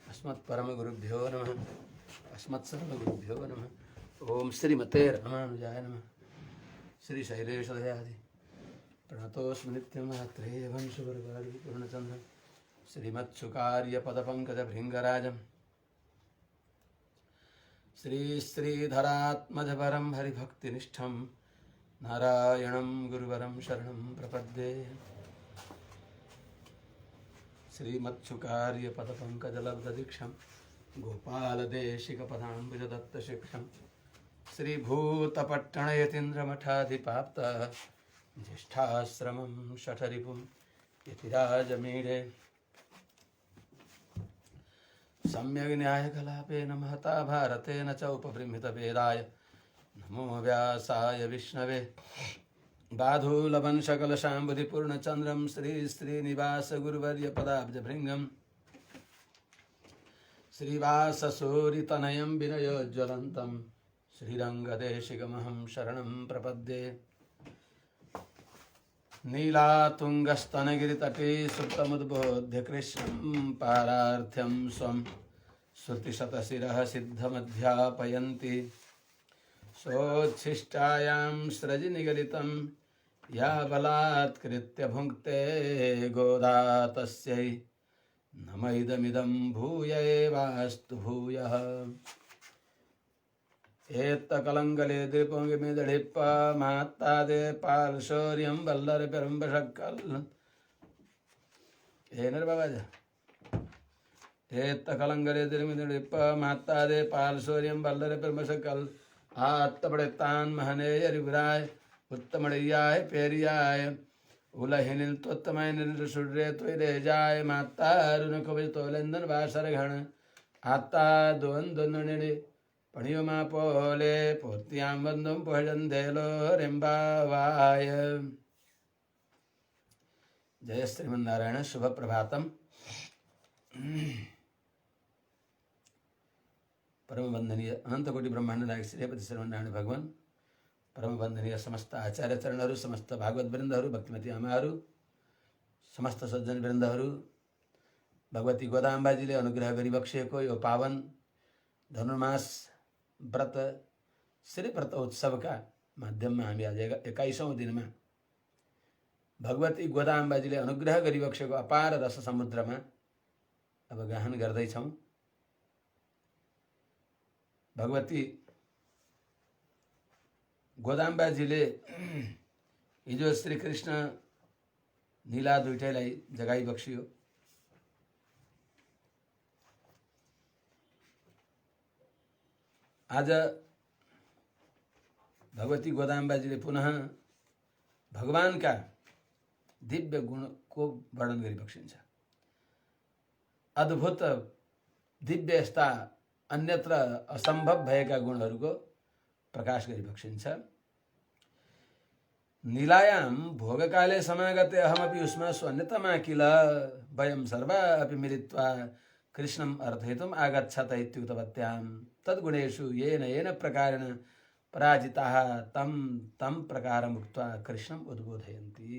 अस्मत्परमगुरुभ्यो नमः। अस्मत्सर्वगुरुभ्यो नमः। ओम श्रीमते रामानुजाय नमः। श्री शैलेशदयादि प्रणतोऽस्मि नित्यं आत्रेय वंशवर्गादि पूर्णचन्द्रं श्रीमत्सुकार्यपदपङ्कजभृङ्गराजं श्रीश्रीधरात्मजपरं हरिभक्तिनिष्ठं नारायणं गुरुवरं शरणं प्रपद्ये। श्रीमत्सुकार्यपदपङ्कजलब्धदीक्षं गोपालदेशिकपदाम्बुजदत्तशिक्षं श्रीभूतपट्टणयतीन्द्रमठाधिपाप्तः ज्येष्ठाश्रमं शठरिपुं यतिराजमीडे सम्यग् न्यायकलापेन महता भारतेन च उपबृंहितवेदाय नमो व्यासाय विष्णवे बाधूलवंशकलशाम्बुधिपूर्णचन्द्रं श्रीश्रीनिवासगुरुवर्यपदाब्जभृङ्गं श्रीवाससूरितनयं विनयोज्ज्वलन्तं श्रीरङ्गदेशिकमहं शरणं प्रपद्ये। नीलातुङ्गस्तनगिरितटे सुप्तमुद्बोध्य कृष्णं पारार्थ्यं स्वं श्रुतिशतशिरः सिद्धमध्यापयन्ति सोच्छिष्टायां स्रजिनिगलितं या बलात्कृत्य भुङ्क्ते गोदा तस्यै नम इदमिदं भूय एवास्तु भूयः। एत्तकलङ्गले दृपुङ्गिमिदळिप्प मात्तादे पालशौर्यं वल्लर पेरुम्बशक्कल् ಏನರ ಬಾಬಾಜ ಏತ್ತಕಲಂಗಲೆ ದಿರಿಮಿದಳಿಪ್ಪ ಮಾತ್ತಾದೆ ಪಾಲ್ಸೂರ್ಯಂ ಬಲ್ಲರೆ ಪೆರುಂಬಶಕ್ಕಲ್ ஆத்தபடைத்தான் மகனேயறிவிராய் உத்தமடையாய் பேரியாய் உலகினில் தொத்தமாய் நின்று சுற்றே துயரேஜாய் மாத்தாருன கவி தோலந்தன் வாசரகண ஆத்தா துவந்தொன்னி பணியுமா போலே போத்தியாம் வந்தும் புகழந்தேலோ ரெம்பாவாய. जय श्रीमन्नारायण। शुभ प्रभातम। परम वंदनीय अनंत कोटि ब्रह्मांड नायक श्रीपति श्रीमन्नारायण भगवान, परम वंदनीय समस्त आचार्य चरणहरू, समस्त भागवत वृन्दहरू, भक्तिमती आमाहरू, समस्त सज्जन वृन्दहरू, भगवती गोदाम्बाजीले अनुग्रह गरिबक्सिएको यो पावन धनुर्मास व्रत श्री व्रत उत्सवका माध्यममा हामी आज 21औं दिनमा भगवती गोदाम्बाजीले अनुग्रह गरिबक्सेको अपार रस समुद्रमा अब गाहन गर्दैछौँ। भगवती गोदाम्बाजीले हिजो श्री कृष्ण नीला दुईटैलाई जगाई बक्सियो। आज भगवती गोदाम्बाजीले पुनः भगवानका दिव्य गुणको वर्णन गरिबक्सिन्छ। अद्भुत दिव्य यस्ता अन्यत्र असम्भव भएका गुणहरूको प्रकाश गरिबक्सिन्छ। नीलायां भोगकाले समागते अहमपि उष्मा स्वन्यतमा किल वयं सर्वा अपि मिलित्वा कृष्णम् अर्थयितुम् आगच्छत इत्युक्तवत्यां तद्गुणेषु येन येन प्रकारेण पराजिताः तं तं प्रकारम् उक्त्वा कृष्णम् उद्बोधयन्ति।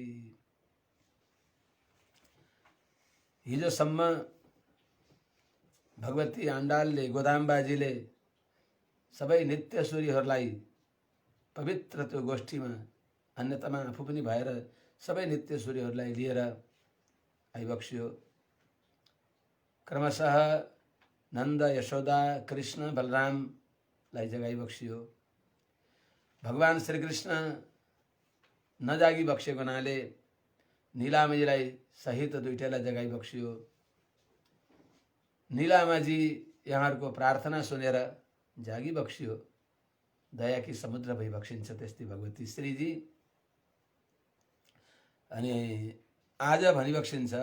हिजोसम्म भगवती आण्डालले गोदाम्बाजीले सबै नित्यसूरीहरूलाई पवित्र त्यो गोष्ठीमा अन्यतमा आफू पनि भएर सबै नित्यसूरीहरूलाई लिएर आइबक्सियो। क्रमशः नन्द, यशोदा, कृष्ण, बलरामलाई जगाइबक्सियो। भगवान श्रीकृष्ण नजागी बक्सेको हुनाले नीलामाजीलाई सहित दुईटैलाई जगाइबक्सियो। नीलामाजी यहाँहरूको प्रार्थना सुनेर जागी बक्सियो। दयाकी समुद्र भई बक्सिन्छ त्यस्तै भगवती श्रीजी। अनि आज भनिबक्सिन्छ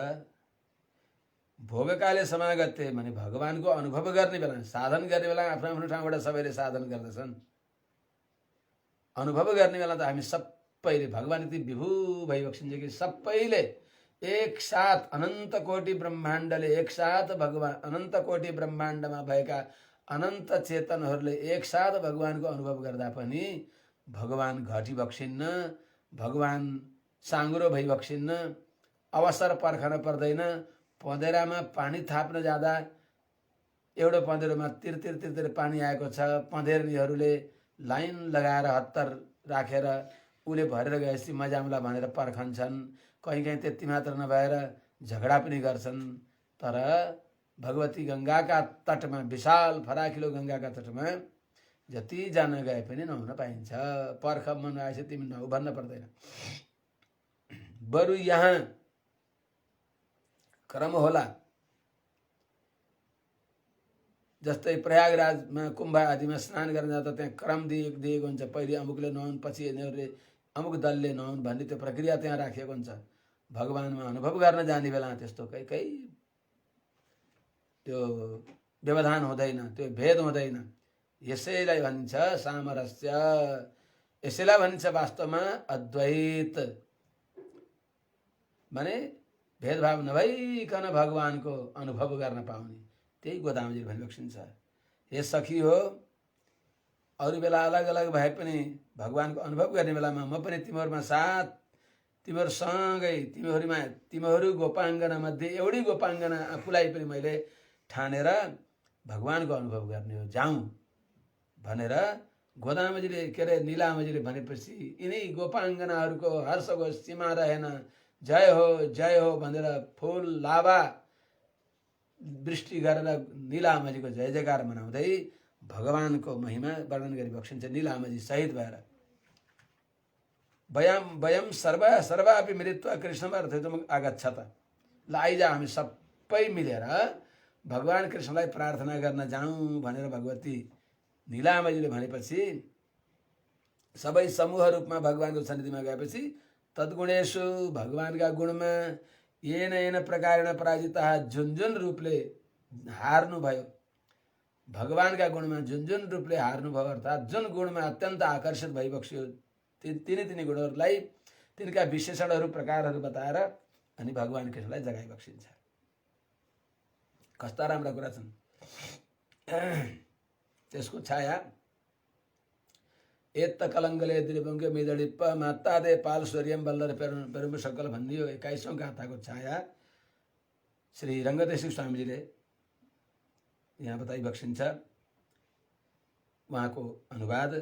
भोगकाले समागते भने भगवानको अनुभव गर्ने बेला, साधन गर्ने बेला आफ्नो आफ्नो ठाउँबाट सबैले साधन गर्दछन्। अनुभव गर्ने बेला त हामी सबैले भगवान यति विभू भइबक्सिन्छ कि सबैले एक साथ अनन्त कोटि ब्रह्माण्डले एक साथ भगवान अनन्त कोटि ब्रह्माण्डमा भएका अनन्त चेतनहरूले एक साथ भगवानको अनुभव गर्दा पनि भगवान घटिबक्सिन्न, भगवान साँगुरो भइबक्सिन्न। अवसर पर्खन पर्दैन। पँधेरामा पानी थाप्न जाँदा एउटा पँधेरोमा तिर तिर तिर तिर पानी आएको छ। पँधेर्नीहरूले लाइन लगाएर हत्तर राखेर उसले भरेर गएपछि मजामला भनेर पर्खन्छन्। कहीँ कहीँ त्यति मात्र नभएर झगडा पनि गर्छन्। तर भगवती गङ्गाका तटमा, विशाल फराकिलो गङ्गाका तटमा जति जान गए पनि नहुन पाइन्छ। पर्ख मन आएछ तिमी नहु भन्न पर्दैन। बरु यहाँ क्रम होला, जस्तै प्रयागराजमा कुम्भ आदिमा स्नान गर्न जाँदा त्यहाँ क्रम दिएको हुन्छ। पहिले अमुकले नुहाउन्, पछि यिनीहरूले अमुक दलले नुहाउन् भन्ने त्यो प्रक्रिया त्यहाँ राखिएको हुन्छ। भगवानमा अनुभव गर्न जाने बेला त्यस्तो कहीँ त्यो व्यवधान हुँदैन, त्यो भेद हुँदैन। यसैलाई भनिन्छ सामरस्य, यसैलाई भनिन्छ वास्तवमा अद्वैत। माने भेदभाव नभइकन भगवानको अनुभव गर्न पाउने, त्यही गोदामजी भनिबक्सिन्छ। हे सखी हो, अरू बेला अलग अलग भए पनि भगवानको अनुभव गर्ने बेलामा म पनि तिमीहरूमा साथ, तिमीहरूसँगै, तिमीहरू गोपाङ्गना मध्ये एउटै गोपाङ्गना आफूलाई पनि मैले ठानेर भगवानको अनुभव गर्ने हो जाउँ भनेर गोदामजीले के अरे नीलामजीले भनेपछि यिनै गोपाङ्गनाहरूको हर्षको सीमा रहेन। जय हो भनेर फुल लाभा वृष्टि गरेर नीलामजीको जय जयकार मनाउँदै भगवानको महिमा वर्णन गरी बक्सिन्छ नीलामजी सहित भएर। वयम सर्वापि मिलित्वा कृष्णमर्थितुम् आगच्छत। ल आइजा हामी सबै मिलेर भगवान कृष्णलाई प्रार्थना गर्न जाउँ भनेर भगवती नीलामजीले भनेपछि सबै समूह रूपमा भगवानको सन्निधिमा गएपछि तद्गुणेषु भगवानका गुणमा येन प्रकारेण पराजिता, जुन जुन रूपले हार्नुभयो भगवानका गुणमा, जुन जुन रूपले हार्नुभयो अर्थात् जुन गुणमा अत्यन्त आकर्षित भइबक्स्यो तिनी गुणहरूलाई, तिनका विशेषणहरू प्रकारहरू बताएर अनि भगवान कृष्णलाई जगाइबक्सिन्छ। कस्ता राम्रा कुरा छन्। त्यसको छाया एत्त कलङ्गले दिलिपङ्क्य मिदडिप्प मात्तादे पाल सूर्यम बल्लर पेरुम्ब सक्कल भनियो 21औं गाथाको छाया श्री रङ्गदेशिक स्वामीजीले यहाँ बताइबक्सिन्छ। उहाँको अनुवाद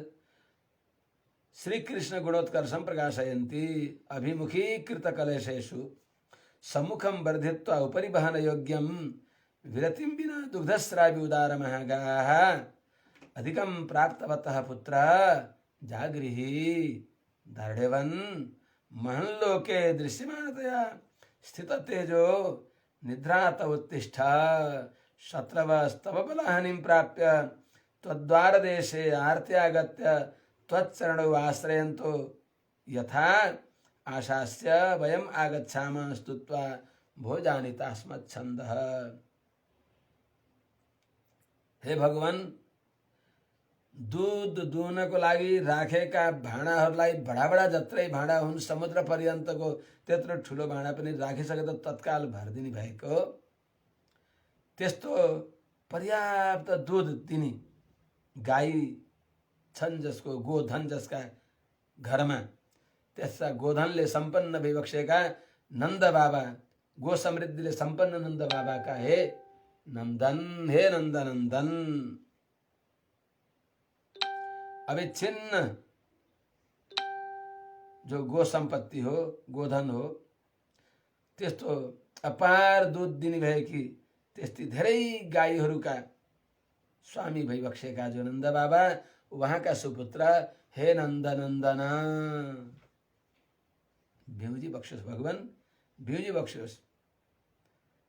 श्री कृष्ण गुणोत्कर्षम प्रकाशयन्ती अभिमुखीकृत कलेशेषु सम्मुखम वर्धित्वा उपरि वहन योग्यम विरतिम विना दुग्धस्रावि उदार महागाः अधिकम प्राप्तवतः पुत्र जागृहि दार्ढ्यवन् महल्लोके दृश्यमानतया स्थित तेजो निद्रात उत्तिष्ठ शत्रवस्तव बलहानिं प्राप्य त्वद्वार देशे आर्त्यागत्य त्वच्चरणौ आश्रयन्तो यथा आशास्य वयम् आगच्छामः स्तुत्वा भोजानिता स्मच्छन्दः। हे भगवान, दूध दुहुनको लागि राखेका भाँडाहरूलाई बडा जत्रै भाँडा हुन्, समुद्र पर्यन्तको त्यत्रो ठुलो भाँडा पनि राखिसके त तत्काल भरिदिने भएको त्यस्तो पर्याप्त दूध दिने गाई छन् जसको गोधन जसका घरमा, त्यसका गोधनले सम्पन्न भइबक्सेका नन्द बाबा, गो समृद्धिले सम्पन्न नन्द बाबाका हे नन्दन, हे नन्दनन्दन, अविच्छिन्न जो गो सम्पत्ति हो, गोधन हो, त्यस्तो अपार दूध दिने भएकी त्यस्ती धेरै गाईहरूका स्वामी भइबक्सेका जो नन्द बाबा, उहाँका सुपुत्र हे नन्दनन्दन, भ्युजी बक्सोस् भगवान, भ्युजी बक्सोस्।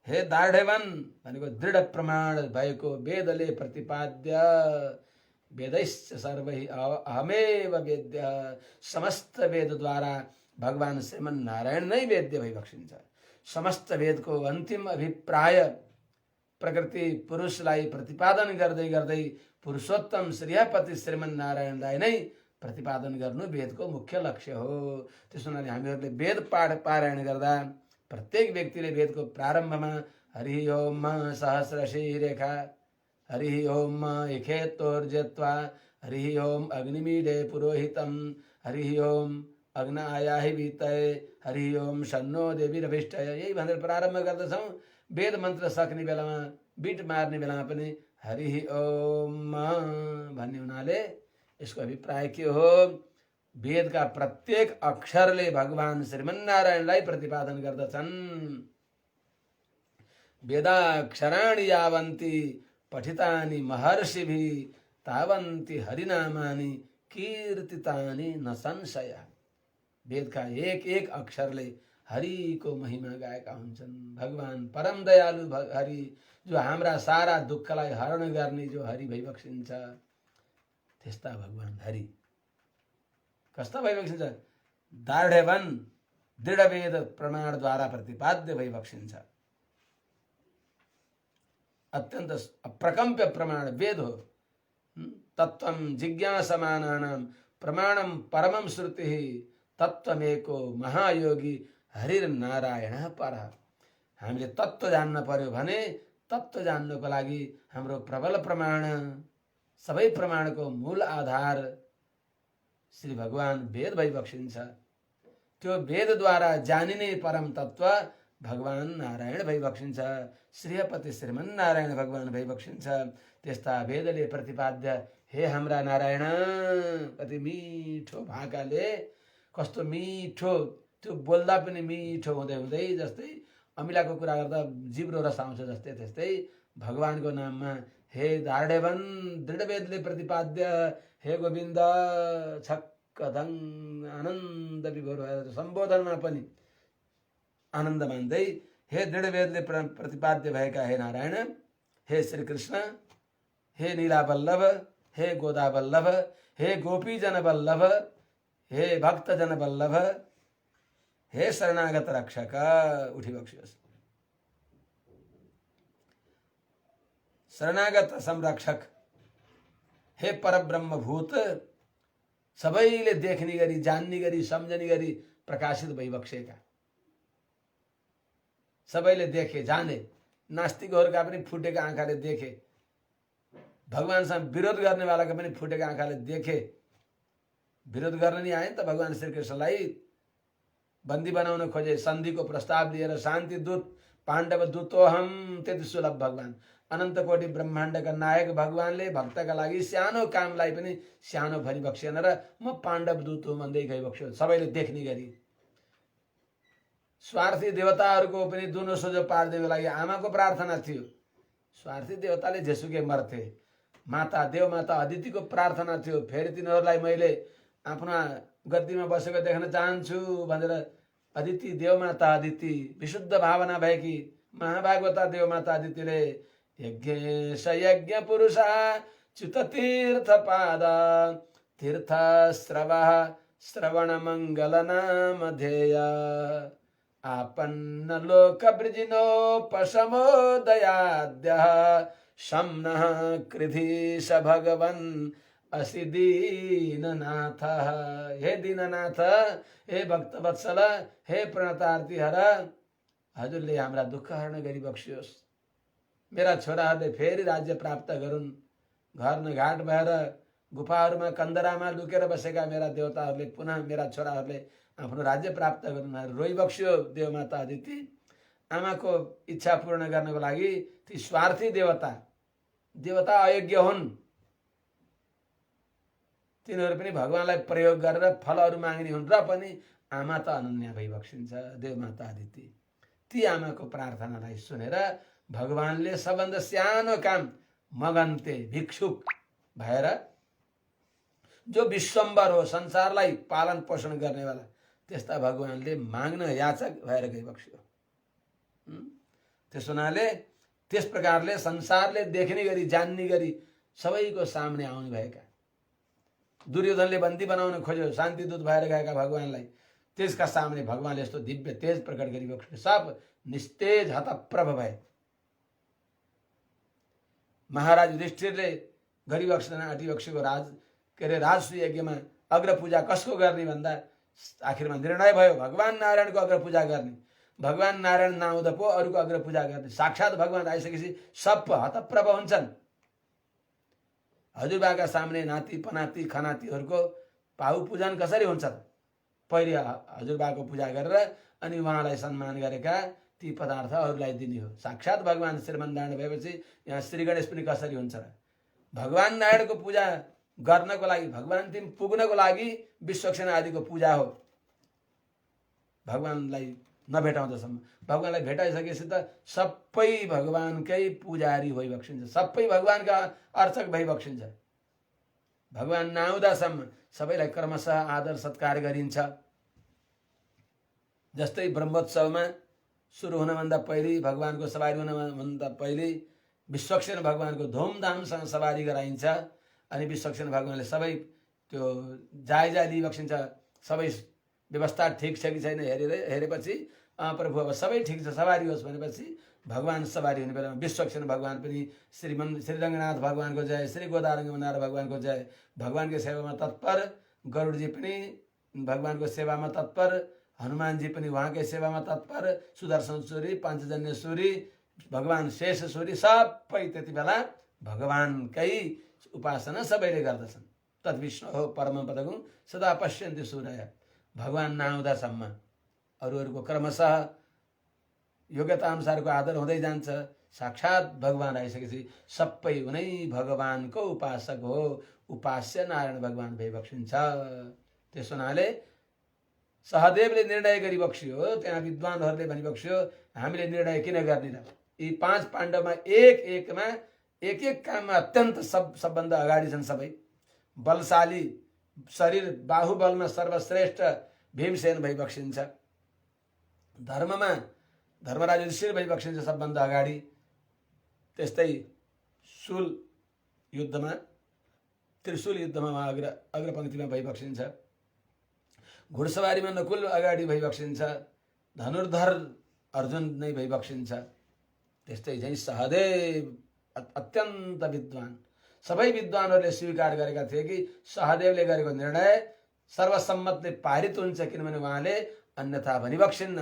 हे दार्ढ्यवन भनेको दृढ प्रमाण भएको वेदले प्रतिपाद्य, वेदैश्च सर्वै अहमेव वेद्य, समस्त वेदद्वारा भगवान श्रीमन् नारायण नै वेद्य भइबक्सिन्छ। समस्त वेदको अन्तिम अभिप्राय प्रकृति पुरुषलाई प्रतिपादन गर्दै गर्दै पुरुषोत्तम श्रीपति श्रीमन् नारायणलाई नै प्रतिपादन गर्नु वेदको मुख्य लक्ष्य हो। त्यसो हुनाले हामीहरूले वेद पारायण गर्दा प्रत्येक व्यक्तिले वेदको प्रारम्भमा हरि ओम सहस्रशी रेखा, हरि ओम इखेत्तोर्जत्वा, हरि ओम अग्निमीडे पुरोहितम, हरि ओम अग्नायाहि वीतये, हरि ओम शन्नो देवीरभिष्टय, यही भनेर प्रारम्भ गर्दछौँ। वेद मन्त्र सक्ने बेलामा, बिट मार्ने बेलामा पनि हरि ओम भन्ने हुनाले यसको अभिप्राय के हो? वेदका प्रत्येक अक्षरले भगवान श्रीमन्नारायणलाई प्रतिपादन गर्दछन्। वेदाक्षराणि यावन्ति पठितानि महर्षिभिः तावन्ति हरिनामानि कीर्तितानि न संशय। वेदका एक एक अक्षरले हरिको महिमा गाएका हुन्छन्। भगवान परम दयालु हरि, जो हाम्रा सारा दुःखलाई हरण गर्ने जो हरि भइबक्सिन्छ, त्यस्ता भगवान हरि कस्ता भइबक्सिन्छ? दार्ढ्यवन दृढ वेद प्रमाणद्वारा प्रतिपाद्य भइबक्सिन्छ। अत्यंत अप्रकम्प्य प्रमाण वेद हो। तत्वं जिज्ञासमानानां प्रमाणं परमं श्रुतिः तत्वमेको महायोगी हरिर्नारायण परः। हामीले तत्व जान्न पर्यो भने तत्व जान्नको लागि हाम्रो प्रबल प्रमाण, सबै प्रमाणको मूल आधार श्री भगवान वेद भइबक्सिन्छ। त्यो वेदद्वारा जानिने परम तत्व भगवान नारायण भइबक्सिन्छ। श्रीहपति श्रीमन्नारायण भगवान भइबक्सिन्छ। त्यस्ता वेदले प्रतिपाद्य हे हाम्रा नारायण, कति मिठो भाकाले, कस्तो मिठो, त्यो बोल्दा पनि मिठो हुँदै हुँदै, जस्तै अमिलाको कुरा गर्दा जिब्रो रस आउँछ जस्तै त्यस्तै भगवानको नाममा हे दार्ढ्यवन दृढ वेदले प्रतिपाद्य हे गोविन्द छक्कदङ आनन्द विभोर भएर सम्बोधनमा पनि आनन्द मान्दै हे दृढ वेदले प्रतिपाद्य भएका हे नारायण, हे श्री कृष्ण, हे नीला वल्लभ, हे गोदा वल्लभ, हे गोपीजन वल्लभ, हे भक्तजन वल्लभ, हे शरणागत रक्षक, उठी बक्सियोस्। शरणागत संरक्षक, हे परब्रह्म भूत, सबैले देख्ने गरी, जान्ने गरी, सम्झने गरी प्रकाशित भइबक्सेका, सबैले देखे जाने, नास्तिकहरूका पनि फुटेका आँखाले देखे, भगवानसँग विरोध गर्नेवालाका पनि फुटेका आँखाले देखे। विरोध गर्न नि आए त भगवान श्रीकृष्णलाई बन्दी बनाउन खोजे, सन्धिको प्रस्ताव लिएर शान्ति दूत पाण्डव दूतोहम, त्यति सुलभ भगवान, अनन्त कोटि ब्रह्माण्डका नायक भगवानले भक्तका लागि सानो कामलाई पनि सानो भरिबक्सेन र म पाण्डव दूत हुँ भन्दै गइबक्स्यो, सबैले देख्ने गरी। स्वार्थी देवताहरूको पनि दुनो सोझो पारिदिनको लागि आमाको प्रार्थना थियो। स्वार्थी देवताले जेसुकै मर्थे, माता देवमाता अदितिको प्रार्थना थियो, फेरि तिनीहरूलाई मैले आफ्ना गद्दीमा बसेको देख्न चाहन्छु भनेर अदिति देवमाता अदिति विशुद्ध भावना भएकी महाभागवता देवमाता अदितिले यज्ञेश यज्ञ पुरुषा च्युत तीर्थ पाद तीर्थ श्रवण मंगल नाम ध्येय आपन्न लोक वृजिनोपशमो दयाद्य शम्नः कृधीश भगवन् असि दीननाथ। हे दीननाथ, हे भक्तवत्सल, हे प्रणतार्थी हर, हजुरले हाम्रा दुःख हरण गरिबक्सियोस्। मेरा छोराहरूले फेरि राज्य प्राप्त गरून्। घर न घाट भएर गुफाहरूमा कन्दरामा लुकेर बसेका मेरा देवताहरूले पुनः मेरा छोराहरूले आफ्नो राज्य प्राप्त गरून्। रोइबक्स्यो देवमाता अदिति। आमाको इच्छा पूर्ण गर्नको लागि ती स्वार्थी देवता अयोग्य हुन्। तिनीहरू पनि भगवानलाई प्रयोग गरेर फलहरू माग्ने हुन् र पनि आमा त अनन्या भइबक्सिन्छ देवमाता अदिति। ती आमाको प्रार्थनालाई सुनेर भगवानले सबभन्दा सानो काम मगन्ते भिक्षुक भएर, जो विश्वम्बर हो, संसारलाई पालन पोषण गर्नेवाला, त्यस्ता भगवानले माग्न याचक भएर गइबक्स्यो। त्यस हुनाले त्यस प्रकारले संसारले देख्ने गरी, जान्ने गरी सबैको सामने आउनु भएका, दुर्योधनले बन्दी बनाउन खोज्यो शान्तिदूत भएर गएका भगवानलाई, त्यसका सामने भगवानले यस्तो दिव्य तेज प्रकट गरिबक्स्यो। सब निस्तेज हतप्रभ भए। महाराज युधिष्ठिरले गरिबक्सन आँटिबक्सेको राजसूय यज्ञमा अग्रपूजा कसको गर्ने भन्दा आखिरमा निर्णय भयो भगवान नारायणको अग्रपूजा गर्ने। भगवान नारायण नआउँदा पो अरूको अग्रपूजा गर्ने। साक्षात भगवान आइसकेपछि सब हतप्रभ हुन्छन्। हजुरबाका सामने नाति पनाति खनातीहरूको पाहु पूजन कसरी हुन्छ त? पहिले हजुरबाको पूजा गरेर अनि उहाँलाई सम्मान गरेका ती पदार्थहरूलाई दिने हो। साक्षात् भगवान् श्रीमन्नारायण भएपछि यहाँ श्री गणेश पनि कसरी हुन्छ र? भगवान् नारायणको पूजा गर्नको लागि, भगवान्तिम पुग्नको लागि विश्वक्सेन आदिको पूजा हो। भगवान्लाई नभेटाउँदासम्म, भगवान्लाई भेटाइसकेपछि त सबै भगवान्कै पुजारी भइबक्सिन्छ, सबै भगवान्का अर्चक भइबक्सिन्छ। भगवान् नआउँदासम्म सबैलाई क्रमशः आदर सत्कार गरिन्छ। जस्तै ब्रह्मोत्सवमा सुरु हुनभन्दा पहिले, भगवान्को सवारी हुनभन्दा पहिले विश्वक्सेन भगवान्को धुमधामसँग सवारी गराइन्छ। अनि विश्वक्सेन भगवान्ले सबै त्यो जायजा लिइबक्सिन्छ, सबै व्यवस्था ठिक छ कि छैन हेरेपछि प्रभु अब सबै ठिक छ, सवारी होस् भनेपछि भगवान् सवारी हुने बेलामा विश्वक्सेन भगवान् पनि श्रीरङ्गनाथ भगवान्को जय, श्री गोदारङ्गमनार भगवान्को जय, भगवान्को सेवामा तत्पर, गरुडजी पनि भगवान्को सेवामा तत्पर, हनुमानजी पनि उहाँकै सेवामा तत्पर, सुदर्शन सूरी, पञ्चजन्य सूरी, भगवान् शेष सूरी सबै त्यति बेला भगवान्कै उपासना सबैले गर्दछन्। तद्विष्णु हो परम पदगुं सदा पश्यन्ति सूरय। भगवान् नआउँदासम्म अरूहरूको क्रमशः योग्यता अनुसारको आदर हुँदै जान्छ। साक्षात् भगवान् आइसकेपछि सबै उनै भगवान्को उपासक हो, उपास्य नारायण भगवान् भइबक्सिन्छ। त्यसो हुनाले सहदेवले निर्णय गरिबक्सियो, त्यहाँ विद्वानहरूले भनिबक्सियो हामीले निर्णय किन गर्ने र? यी 5 पाण्डवमा एक एक काममा अत्यन्त सबभन्दा अगाडि छन्। सबै बलशाली, शरीर बाहुबलमा सर्वश्रेष्ठ भीमसेन भइबक्सिन्छ। धर्ममा धर्मराज युधिष्ठिर भइबक्सिन्छ सबभन्दा अगाडि। त्यस्तै शूल युद्धमा, त्रिशूल युद्धमा उहाँ अग्रपङ्क्तिमा भइबक्सिन्छ। घुडसवारीमा नकुल अगाडि भइबक्सिन्छ। धनुर्धर अर्जुन नै भइबक्सिन्छ। त्यस्तै चाहिँ सहदेव अत्यन्त विद्वान। सबै विद्वानहरूले स्वीकार गरेका थिए कि सहदेवले गरेको निर्णय सर्वसम्मतले पारित हुन्छ, किनभने उहाँले अन्यथा भनिबक्सिन्न,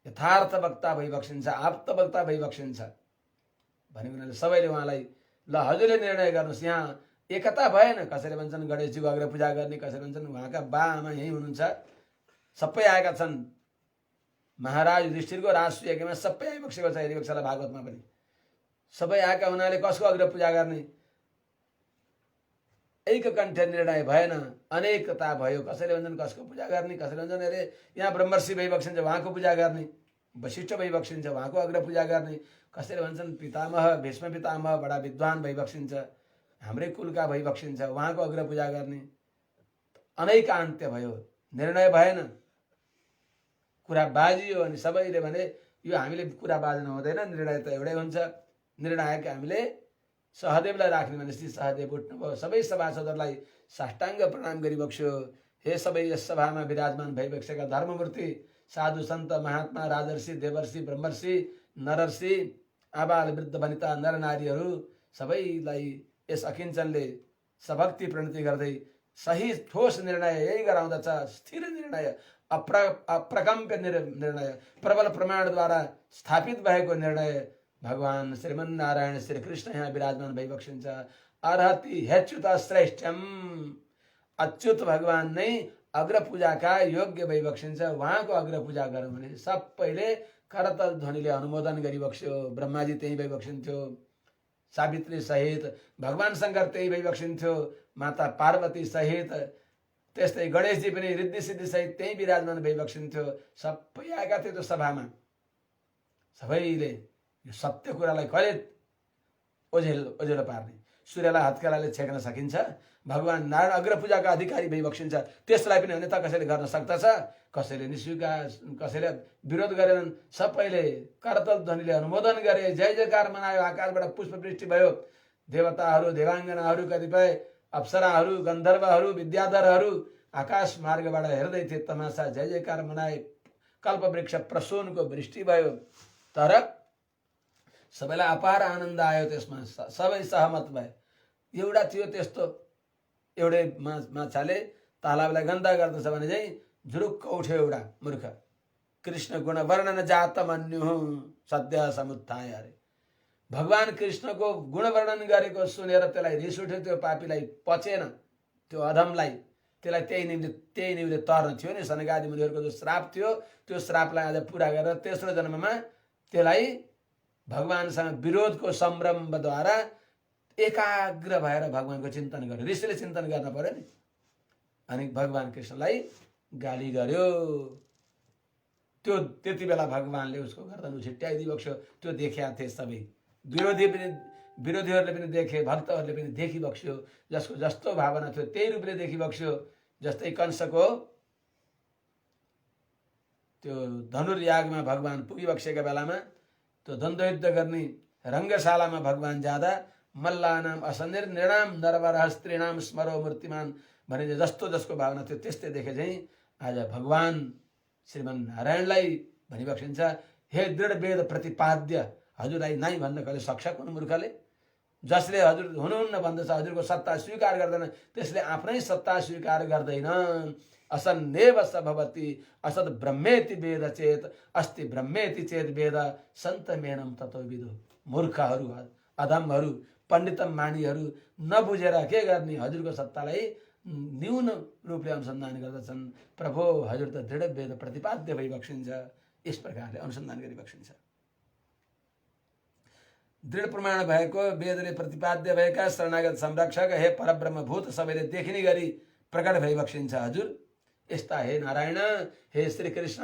यथार्थ वक्ता भइबक्सिन्छ, आप्त वक्ता भइबक्सिन्छ भनेको सबैले उहाँलाई ल हजुरले निर्णय गर्नुहोस्। यहाँ एकता भएन। कसैले भन्छन् गणेशजीको अग्र पूजा गर्ने, कसैले भन्छन् उहाँका बा आमा यहीँ हुनुहुन्छ, सबै आएका छन्। महाराज युधिष्ठिरको राजसूयमा सबै आइबक्सेको छ, हेरिबक्छ होला भागवतमा पनि। सबै आएका हुनाले कसको अग्र पूजा गर्ने? एककण्ठ निर्णय भएन, अनेकता भयो। कसैले भन्छन् कसको पूजा गर्ने, कसैले भन्छन् अरे यहाँ ब्रह्मर्षि भइबक्सिन्छ उहाँको पूजा गर्ने, वशिष्ठ भइबक्सिन्छ उहाँको अग्र पूजा गर्ने, कसैले भन्छन् पितामह भीष्म पितामह बडा विद्वान भइबक्सिन्छ, हाम्रै कुलका भइबक्सिन्छ उहाँको अग्र पूजा गर्ने। अनैकान्त्य भयो, निर्णय भएन, कुरा बाजियो। अनि सबैले भने यो हामीले कुरा बाज्नु हुँदैन, निर्णय त एउटै हुन्छ। निर्णायक हामीले सहदेवलाई राख्ने भनेपछि सहदेव उठ्नुभयो। सबै सभासदहरूलाई साष्टाङ्ग प्रणाम गरिबक्स्यो। हे सबै यस सभामा विराजमान भइबक्सेका धर्ममूर्ति, साधु सन्त, महात्मा, राजर्षि, देवर्षि, ब्रह्मर्षि, नरर्षि, आबाल वृद्ध वनिता नरनारीहरू सबैलाई यस अकिञ्चनले सभक्ति प्रणति गर्दै सही ठोस निर्णय यही गराउँदछ। स्थिर निर्णय, अप्रकम्प्य निर्णय, प्रबल प्रमाणद्वारा स्थापित भएको निर्णय भगवान् श्रीमन्नारायण श्री कृष्ण यहाँ विराजमान भइबक्सिन्छ। अर्हति ह्यच्युत श्रेष्ठम, अच्युत भगवान् नै अग्र पूजाका योग्य भइबक्सिन्छ। उहाँको अग्र पूजा गरौँ भने सबैले करतल ध्वनिले अनुमोदन गरिबक्स्यो। ब्रह्माजी त्यहीँ भइबक्सिन्थ्यो, सावित्री सहित, भगवान् शङ्कर त्यही भइबक्सिन्थ्यो, माता पार्वती सहित, त्यस्तै गणेशजी पनि रिद्धि सिद्धि सहित त्यही विराजमान भइबक्सिन्थ्यो। सबै आएका थिए त्यो सभामा। सबैले यो सत्य कुरालाई कहिले ओझेलो पार्ने? सूर्यलाई हत्केलाले छेक्न सकिन्छ? भगवान् नारायण अग्र पूजाका अधिकारी भइबक्सिन्छ, त्यसलाई पनि अन्यथा कसैले गर्न सक्दछ? कसैले निस्वीकार, कसैले विरोध गरेनन्। सबैले करतल ध्वनिले अनुमोदन गरे, जय जयकार मनायो। आकाशबाट पुष्पवृष्टि भयो। देवताहरू, देवाङ्गनाहरू, कतिपय अप्सराहरू, गन्धर्वहरू, विद्याधरहरू आकाश मार्गबाट हेर्दै थिए, तमासा जय जयकार मनाए। कल्पवृक्ष प्रसूनको वृष्टि भयो। तर सबैलाई अपार आनन्द आयो। त्यसमा सबै सहमत भए। एउटा थियो त्यस्तो, एउटै माछाले तालाबलाई गन्दा गर्दछ भने चाहिँ झुरुक्क उठ्यो एउटा मूर्ख। कृष्ण गुण वर्णन जात मन्यु सद्य समुत्थाय अरे। भगवान् कृष्णको गुण वर्णन गरेको सुनेर त्यसलाई रिस उठ्यो। त्यो पापीलाई पचेन, त्यो अधमलाई। त्यसलाई त्यही निम्ति तर्न थियो नि। सनकादि मुनिहरूको जो श्राप थियो, त्यो श्रापलाई आज पुरा गरेर तेस्रो जन्ममा त्यसलाई भगवानसँग विरोधको सम्भ्रमद्वारा एकाग्र भएर भगवानको चिन्तन गर्यो। ऋषिले चिन्तन गर्न पर्यो नि। अनि भगवान कृष्णलाई गाली गर्यो। त्यो त्यति बेला भगवानले उसको गर्दन उछिट्याइदियो बक्स्यो। त्यो देखेका थिए सबै विरोधीहरूले पनि देखे, भक्तहरूले पनि देखिबक्स्यो। जसको जस्तो भावना थियो त्यही रूपले देखिबक्स्यो। जस्तै कंसको त्यो धनुर्यागमा भगवान पुगिबक्सेका बेलामा त्यो द्वन्द्वयुद्ध गर्ने रङ्गशालामा भगवान जाँदा मल्लानाम असनिर्निणाम नरवरः स्त्रीणाम स्मरो मूर्तिमान भने जस्तो जसको भावना थियो त्यस्तै देखे चाहिँ आज भगवान श्रीमन् नारायणलाई भनिबक्सिन्छ, हे दृढ वेद प्रतिपाद्य, हजुरलाई नाइ भन्न कसले सक्छ? कुन मूर्खले? जसले हजुर हुनुहुन्न भन्दछ, हजुरको सत्ता स्वीकार गर्दैन, त्यसले आफ्नै सत्ता स्वीकार गर्दैन। असन्नेव स भवति असद ब्रह्मेति वेद चेत अस्ति ब्रह्मेति चेत वेद सन्त मेनम ततो विदो। मूर्खहरू, अधमहरू, पण्डितम मानीहरू नबुझेर के गर्ने? हजुरको सत्तालाई न्यून रूपले अनुसन्धान गर्दछन्। प्रभु हजुर त दृढ वेद प्रतिपाद्य भइबक्सिन्छ। यस प्रकारले अनुसन्धान गरिबक्सिन्छ। दृढ प्रमाण भएको वेदले प्रतिपाद्य भएका शरणागत संरक्षक हे परब्रह्मभूत सबैले देखिने गरी प्रकट भइबक्सिन्छ। हजुर यस्ता हे नारायण, हे श्री कृष्ण,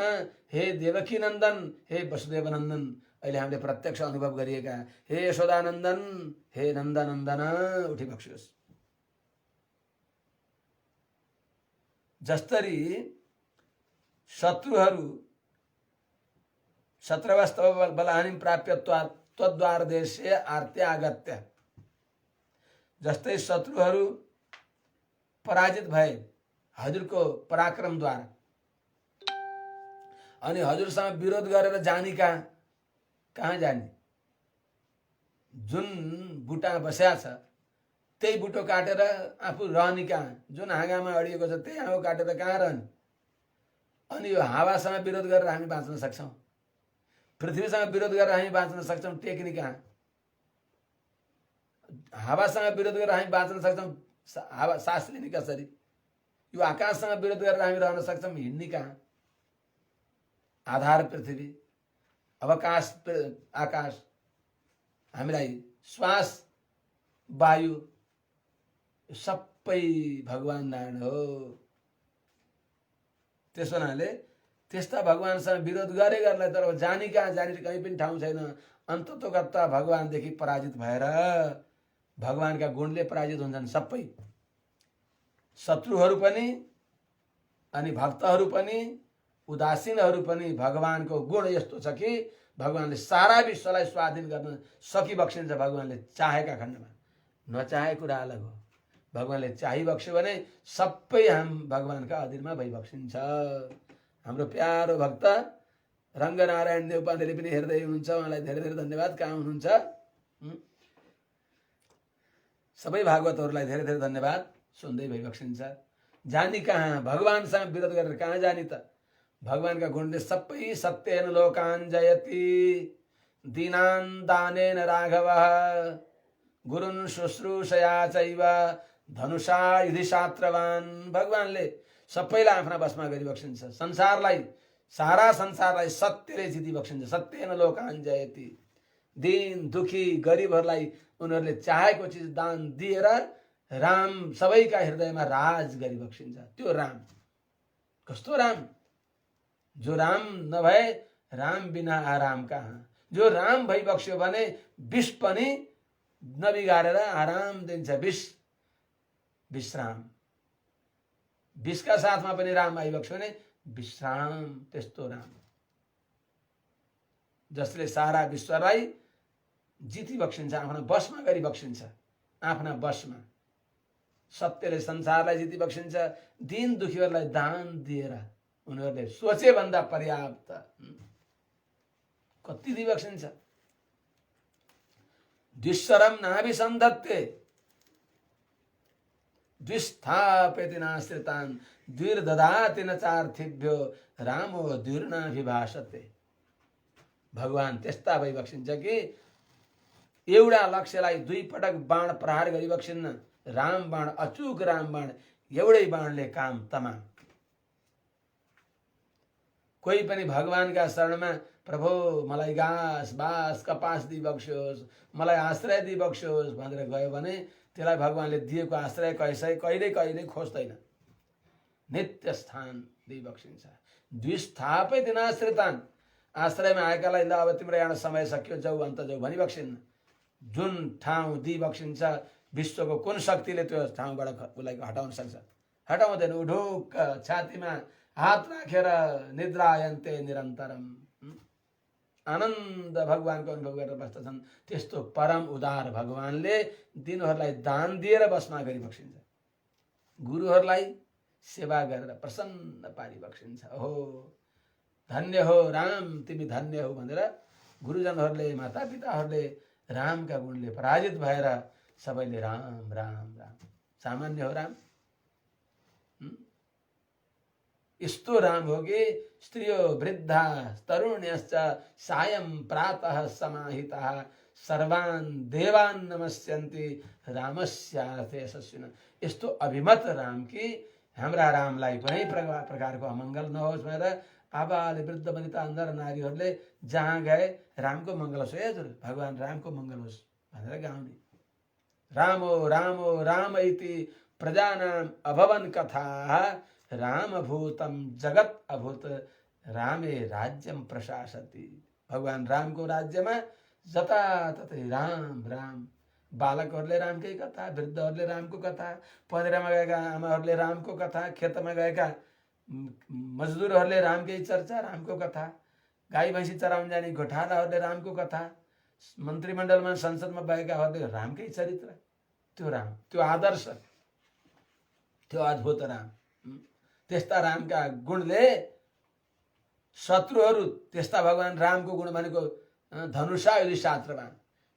हे देवकी नन्दन, हे वसुदेव नन्दन, अहिले हामीले प्रत्यक्ष अनुभव गरिएका हे यशोदानन्दन, हे नन्दनन्दन उठिबक्सियोस्। जस्तरी शत्रुहरू शत्रवस्तव बलहानिम प्राप्य त्वद्वार देशे आर्त्यागत्य, जस्तै शत्रुहरू पराजित भए हजुरको पराक्रमद्वारा अनि हजुरसँग विरोध गरेर जाने कहाँ जाने? जुन बुटा बस्या छ त्यही बुटो काटेर आफू रहने कहाँ? जुन हाँगामा अडिएको छ त्यही हाँगो काटेर कहाँ रहने? अनि यो हावासँग विरोध गरेर हामी बाँच्न सक्छौँ? पृथ्वीसँग विरोध गरेर हामी बाँच्न सक्छौँ? टेक्ने कहाँ? हावासँग विरोध गरेर हामी बाँच्न सक्छौँ? हावा सास लिने कसरी? यो आकाशसँग विरोध गरेर हामी रहन सक्छौँ? हिँड्ने कहाँ? आधार पृथ्वी, अवकाश आकाश, हामीलाई श्वास वायु सबै भगवान नारायण हो। त्यसो हुनाले त्यस्ता भगवानसँग विरोध गरेरलाई तर जानी कहाँ? जाने कहीँ पनि ठाउँ छैन। अन्ततोगत्ता भगवानदेखि पराजित भएर भगवानका गुणले पराजित हुन्छन् सबै। शत्रुहरू पनि अनि भक्तहरू पनि उदासीनहरू पनि भगवानको गुण यस्तो छ कि भगवानले सारा विश्वलाई स्वाधीन गर्न सकिबक्सिन्छ भगवानले चाहेका खण्डमा। नचाहे कुरा अलग हो। भगवानले चाहिबक्स्यो भने सबै हाम भगवानका अधीनमा भइबक्सिन्छ। हाम्रो प्यारो भक्त रङ्गनारायण देवपाण्डेले पनि हेर्दै हुनुहुन्छ, उहाँलाई धेरै धेरै धन्यवाद। कहाँ हुनुहुन्छ? सबै भागवतहरूलाई धेरै धेरै धन्यवाद। सुन्दै भइबक्सिन्छ। जानी कहाँ? भगवानसँग विरोध गरेर कहाँ जानी त? भगवानका गुणले सबै सत्येन लोकान् जयति दीनान् दानेन राघवः गुरुन् शुश्रूषया चैव धनुषा युधि शात्रवान्। भगवानले सबैलाई आफ्ना बसमा गरिबक्सिन्छ। संसारलाई, सारा संसारलाई सत्यले जितिबक्सिन्छ। सत्येन लोकान् जयति। दीन दुखी गरिबहरूलाई उनीहरूले चाहेको चिज दान दिएर राम सबैका हृदयमा राज गरिबक्सिन्छ। त्यो राम कस्तो राम? जो राम नभए राम बिना आराम कहाँ? जो राम भइबक्स्यो भने विष पनि नबिगारेर आराम दिन्छ। विश्राम, विषका साथमा पनि राम आइबक्स्यो भने विश्राम। त्यस्तो राम जसले सारा विश्वलाई जितिबक्सिन्छ, आफ्ना बसमा गरिबक्सिन्छ। आफ्ना बसमा सत्यले संसारलाई जितिबक्सिन्छ। दीन दुखीहरूलाई दान दिएर उनीहरूले सोचे भन्दा पर्याप्त कति दिइबक्सिन्छ। द्विशरम नाभिसन्धत्ते द्विस्थापेति नाश्रितान् द्विर्ददाति न चार्थिभ्यो रामो द्विर्नाभिभाषते। भगवान त्यस्ता भइबक्सिन्छ कि एउटा लक्ष्यलाई दुई पटक बाण प्रहार गरिबक्सिन्न। राम बाण, अचूक राम बाण, एउटै बाणले काम तमाम। कोही पनि भगवानका शरणमा प्रभु मलाई घाँस बाँस कपास दिइबक्स्योस्, मलाई आश्रय दिइबक्स्योस् भनेर गयो भने त्यसलाई भगवान्ले दिएको आश्रय कहिले कहिले खोज्दैन, नित्य स्थान दिइबक्सिन्छ। द्विस्थापै दिनाश्रितान्, आश्रयमा आएकालाई ल अब तिम्रो यहाँ समय सकियो जाऊ अन्त जाऊ भनिबक्सिन्न। जुन ठाउँ दिइबक्सिन्छ विश्वको कुन शक्तिले त्यो ठाउँबाट उसलाई हटाउन सक्छ? हटाउँदैन। उढुक्क छातीमा हात राखेर निद्रायन्ते निरन्तरम, आनन्द भगवानको अनुभव गरेर बस्दछन्। त्यस्तो परम उदार भगवानले तिनीहरूलाई दान दिएर बस्मा गरिबक्सिन्छ, गुरुहरूलाई सेवा गरेर प्रसन्न पारिबक्सिन्छ। ओहो धन्य हो राम, तिमी धन्य हो भनेर गुरुजनहरूले मातापिताहरूले रामका गुणले पराजित भएर सबैले राम राम राम। सामान्य हो राम? यस्तो राम हो कि स्त्रियो वृद्धा तरुण्यश्च सायं प्रातः समाहिताः सर्वान् देवान् नमस्यन्ति रामस्यार्थे यशस्विनः। यस्तो अभिमत राम कि हाम्रा रामलाई कुनै प्रकारको अमङ्गल नहोस् भनेर आबाले वृद्ध वनिता नर नारीहरूले जहाँ गए रामको मङ्गल होस्, है हजुर भगवान् रामको मङ्गल होस् भनेर गाउने। रामो रामो राम इति प्रजानाम अभवन कथा, रामभूतं जगत अभूत रामे राज्यम प्रशासति। भगवान् रामको राज्यमा जताततै राम राम। बालकहरूले रामकै कथा, वृद्धहरूले रामको कथा, पँधेरामा गएका आमाहरूले रामको कथा, खेतमा गएका मजदुरहरूले रामकै चर्चा, रामको कथा, गाई भैँसी चराउन जाने गोठालाहरूले रामको कथा, मन्त्रीमण्डलमा संसदमा भएकाहरूले रामकै चरित्र। त्यो राम, त्यो आदर्श, त्यो अद्भुत राम। त्यस्ता रामका गुणले शत्रुहरू, त्यस्ता भगवान् रामको गुण भनेको धनुषा यदि शास्त्रमा